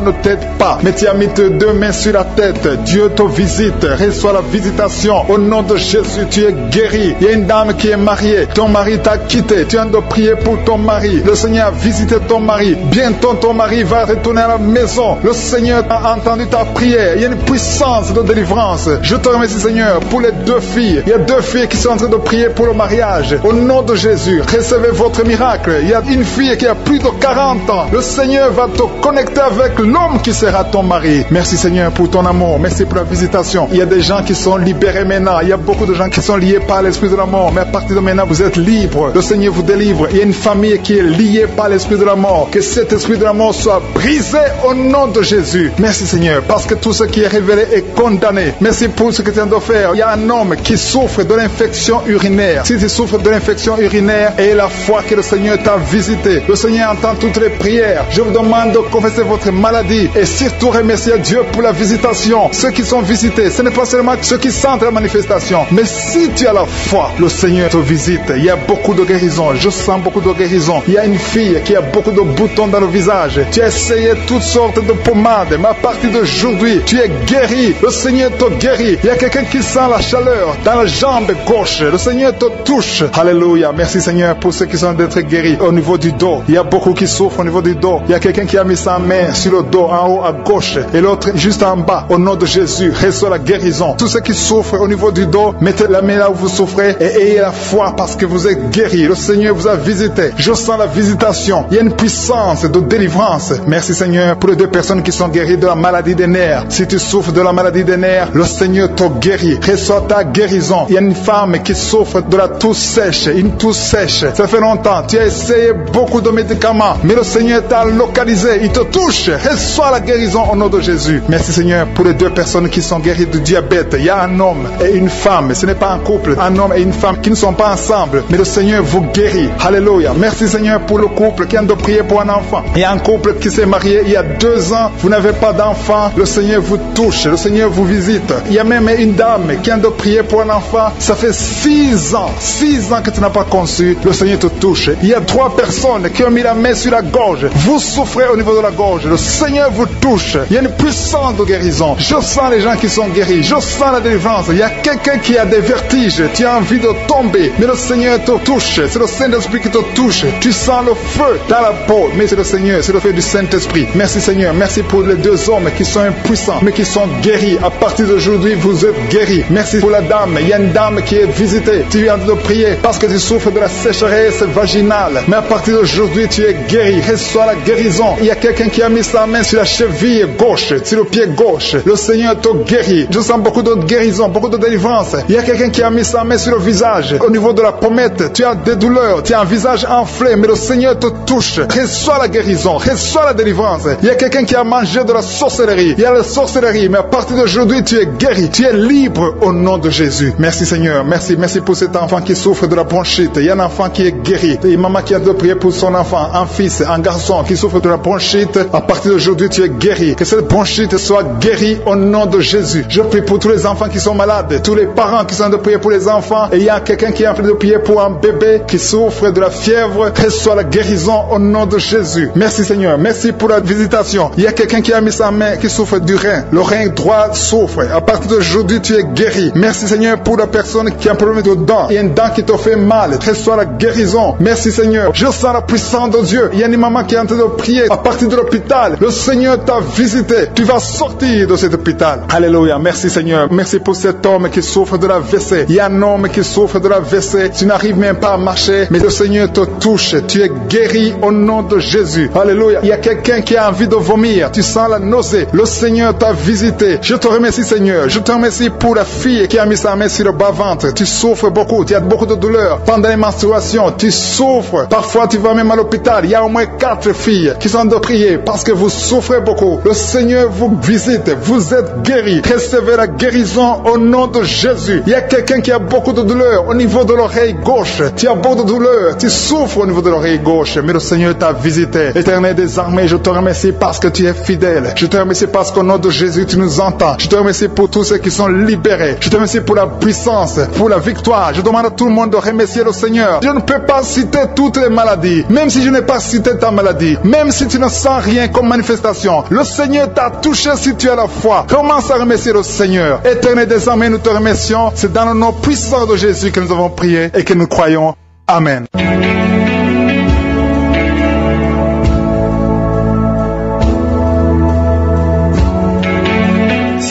ne t'aident pas. Mais tu as mis tes deux mains sur la tête. Dieu te visite. Reçois la visitation. Au nom de Jésus, tu es guéri. Il y a une dame qui est mariée. Ton mari t'a quitté. Tu viens de prier pour ton mari. Le Seigneur a visité ton mari. Bientôt ton mari va retourner à la maison. Le Seigneur a entendu ta prière. Il y a une puissance de délivrance. Je te remercie Seigneur pour les deux filles. Il y a deux filles qui sont en train de prier pour le mariage. Au nom de Jésus, recevez votre miracle. Il y a une fille qui a plus de 40 ans. Le Seigneur va te connecter avec l'homme qui sera ton mari. Merci Seigneur pour ton amour. Merci pour la visitation. Il y a des gens qui sont libérés maintenant. Il y a beaucoup de gens qui sont liés par l'esprit de la mort. Mais à partir de maintenant, vous êtes libres. Le Seigneur vous délivre. Il y a une famille qui est liée par l'esprit de la mort. Que cet esprit de la mort soit brisé au nom de Jésus. Merci Seigneur, parce que tout ce qui est révélé est condamné. Merci pour ce que tu viens de faire. Il y a un homme qui souffre de l'infection urinaire. Si tu souffres de l'infection urinaire, et la foi que le Seigneur t'a visité, le Seigneur entend toutes les prières. Je vous demande de confesser votre maladie et surtout remercier Dieu pour la visitation. Ceux qui sont visités, ce n'est pas seulement ceux qui sentent la manifestation, mais si tu as la foi, le Seigneur te visite. Il y a beaucoup de guérison. Je sens beaucoup de guérison. Il y a une fille qui a beaucoup de boutons dans le visage. Tu as essayé toutes sortes de pommades, mais à partir d'aujourd'hui, tu es guéri. Le Seigneur te guérit. Il y a quelqu'un qui sent la chaleur dans la jambe gauche. Le Seigneur te touche. Alléluia. Merci Seigneur pour ceux qui sont d'être guéris au niveau du dos. Il y a beaucoup qui souffrent au niveau du dos. Il y a quelqu'un qui a mis sa main sur le dos, en haut à gauche, et l'autre juste en bas. Au nom de Jésus, reçois la guérison. Tous ceux qui souffrent au niveau du dos, mettez la main là où vous souffrez et ayez la foi parce que vous êtes guéris. Le Seigneur vous a visité. Je sens la visitation. Il y a une puissance de délivrance. Merci Seigneur pour les deux personnes qui sont guéries de la maladie des nerfs. Si tu souffres de la maladie des nerfs, le Seigneur te guérit. Reçois ta guérison. Il y a une femme qui souffre de la toux sèche, une toux sèche. Ça fait longtemps. Tu as essayé beaucoup de médicaments, mais le Seigneur t'a localisé. Il te touche. Reçois la guérison au nom de Jésus. Merci Seigneur pour les deux personnes qui sont guéries du diabète. Il y a un homme et une femme. Ce n'est pas un couple. Un homme et une femme qui ne sont pas ensemble, mais le Seigneur vous guérit. Alléluia. Merci Seigneur pour le couple qui vient de prier pour un enfant. Il y a un couple qui s'est marié il y a 2 ans. Vous n'avez pas d'enfant. Le Seigneur vous touche. Le Seigneur vous visite. Il y a même une dame qui vient de prier pour un enfant. Ça fait 6 ans. 6 ans que tu n'as pas conçu. Le Seigneur te touche. Il y a 3 personnes qui ont mis la main sur la gorge. Vous souffrez au niveau de la gorge. Le Seigneur vous touche. Il y a une puissance de guérison. Je sens les gens qui sont guéris. Je sens la délivrance. Il y a quelqu'un qui a des vertiges. Tu as envie de tomber. Mais le Seigneur te touche. C'est le Saint-Esprit qui te touche. Tu sens le feu dans la peau. Mais c'est le Seigneur. C'est le feu du Saint-Esprit. Merci Seigneur. Merci pour les 2 hommes qui sont impuissants, mais qui sont guéris. À partir d'aujourd'hui, vous êtes guéris. Merci pour la dame. Il y a une dame qui est visitée. Tu viens de prier parce que tu souffres de la sécheresse vaginale. Mais à partir d'aujourd'hui, tu es guéri. Reçois la guérison. Il y a quelqu'un qui a mis sa main sur la cheville gauche, sur le pied gauche. Le Seigneur te guérit. Je sens beaucoup de guérison, beaucoup de délivrance. Il y a quelqu'un qui a mis sa main sur le visage. Au niveau de la pommette, tu as des douleurs. Tu as un visage enflé, mais le Seigneur te touche. Reçois la guérison. Reçois la délivrance. Il y a quelqu'un qui a mangé de la sorcellerie. Il y a la sorcellerie, mais à partir d'aujourd'hui, tu es guéri. Tu es libre au nom de Jésus. Merci Seigneur. Merci pour cet enfant qui souffre de la bronchite. Il y a un enfant qui est guéri. Et une maman qui a de prier pour son enfant, un fils, un garçon qui souffre de la bronchite. À partir d'aujourd'hui, tu es guéri. Que cette bronchite soit guérie au nom de Jésus. Je prie pour tous les enfants qui sont malades, tous les parents qui sont de prier pour les enfants. Et il y a quelqu'un qui est en train de prier pour un bébé qui souffre de la fièvre. Reçois la guérison au nom de Jésus. Merci Seigneur. Merci pour la visitation. Il y a quelqu'un qui a mis sa main qui souffre du rein. Le rein droit souffre. À partir d'aujourd'hui, tu es guéri. Merci Seigneur pour la personne qui a un problème de dents. Il y a une dent qui te fait mal. Reçois la guérison. Merci Seigneur. Je sens la puissance de Dieu. Il y a une maman qui est en train de prier à partir de l'hôpital. Le Seigneur t'a visité. Tu vas sortir de cet hôpital. Alléluia. Merci Seigneur. Merci pour cet homme qui souffre de la WC. Il y a un homme qui souffre de la WC. Tu n'arrives même pas à marcher, mais le Seigneur te touche. Tu es guéri au nom de Jésus. Alléluia. Il y a quelqu'un qui a envie de vomir. Tu sens la nausée. Le Seigneur t'a visité. Je te remercie Seigneur. Je te remercie pour la fille qui a mis sa main sur le bas-ventre. Tu souffres beaucoup. Tu as beaucoup de douleurs pendant les menstruations. Tu souffres. Parfois tu vas même à l'hôpital. Il y a au moins 4 filles qui sont de prier parce que vous souffrez beaucoup. Le Seigneur vous visite. Vous êtes guéris. Recevez la guérison au nom de Jésus. Il y a quelqu'un qui a beaucoup de douleurs au niveau de l'oreille gauche. Tu as beaucoup de douleurs. Tu souffres au niveau de l'oreille gauche. Mais le Seigneur t'a visité. Éternel des armées, je te remercie parce que tu es fidèle. Je te remercie parce qu'au nom de Jésus, tu nous entends. Je te remercie pour tous ceux qui sont libérés. Je te remercie remercie pour la puissance, pour la victoire. Je demande à tout le monde de remercier le Seigneur. Je ne peux pas citer toutes les maladies, même si je n'ai pas cité ta maladie, même si tu ne sens rien comme manifestation. Le Seigneur t'a touché si tu as la foi. Commence à remercier le Seigneur. Éternel des armées, nous te remercions. C'est dans le nom puissant de Jésus que nous avons prié et que nous croyons. Amen.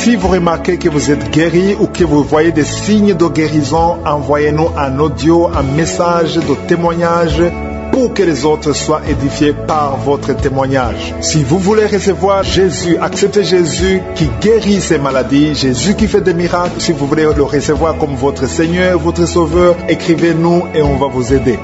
Si vous remarquez que vous êtes guéri ou que vous voyez des signes de guérison, envoyez-nous un audio, un message de témoignage pour que les autres soient édifiés par votre témoignage. Si vous voulez recevoir Jésus, accepter Jésus qui guérit ces maladies, Jésus qui fait des miracles, si vous voulez le recevoir comme votre Seigneur, votre Sauveur, écrivez-nous et on va vous aider.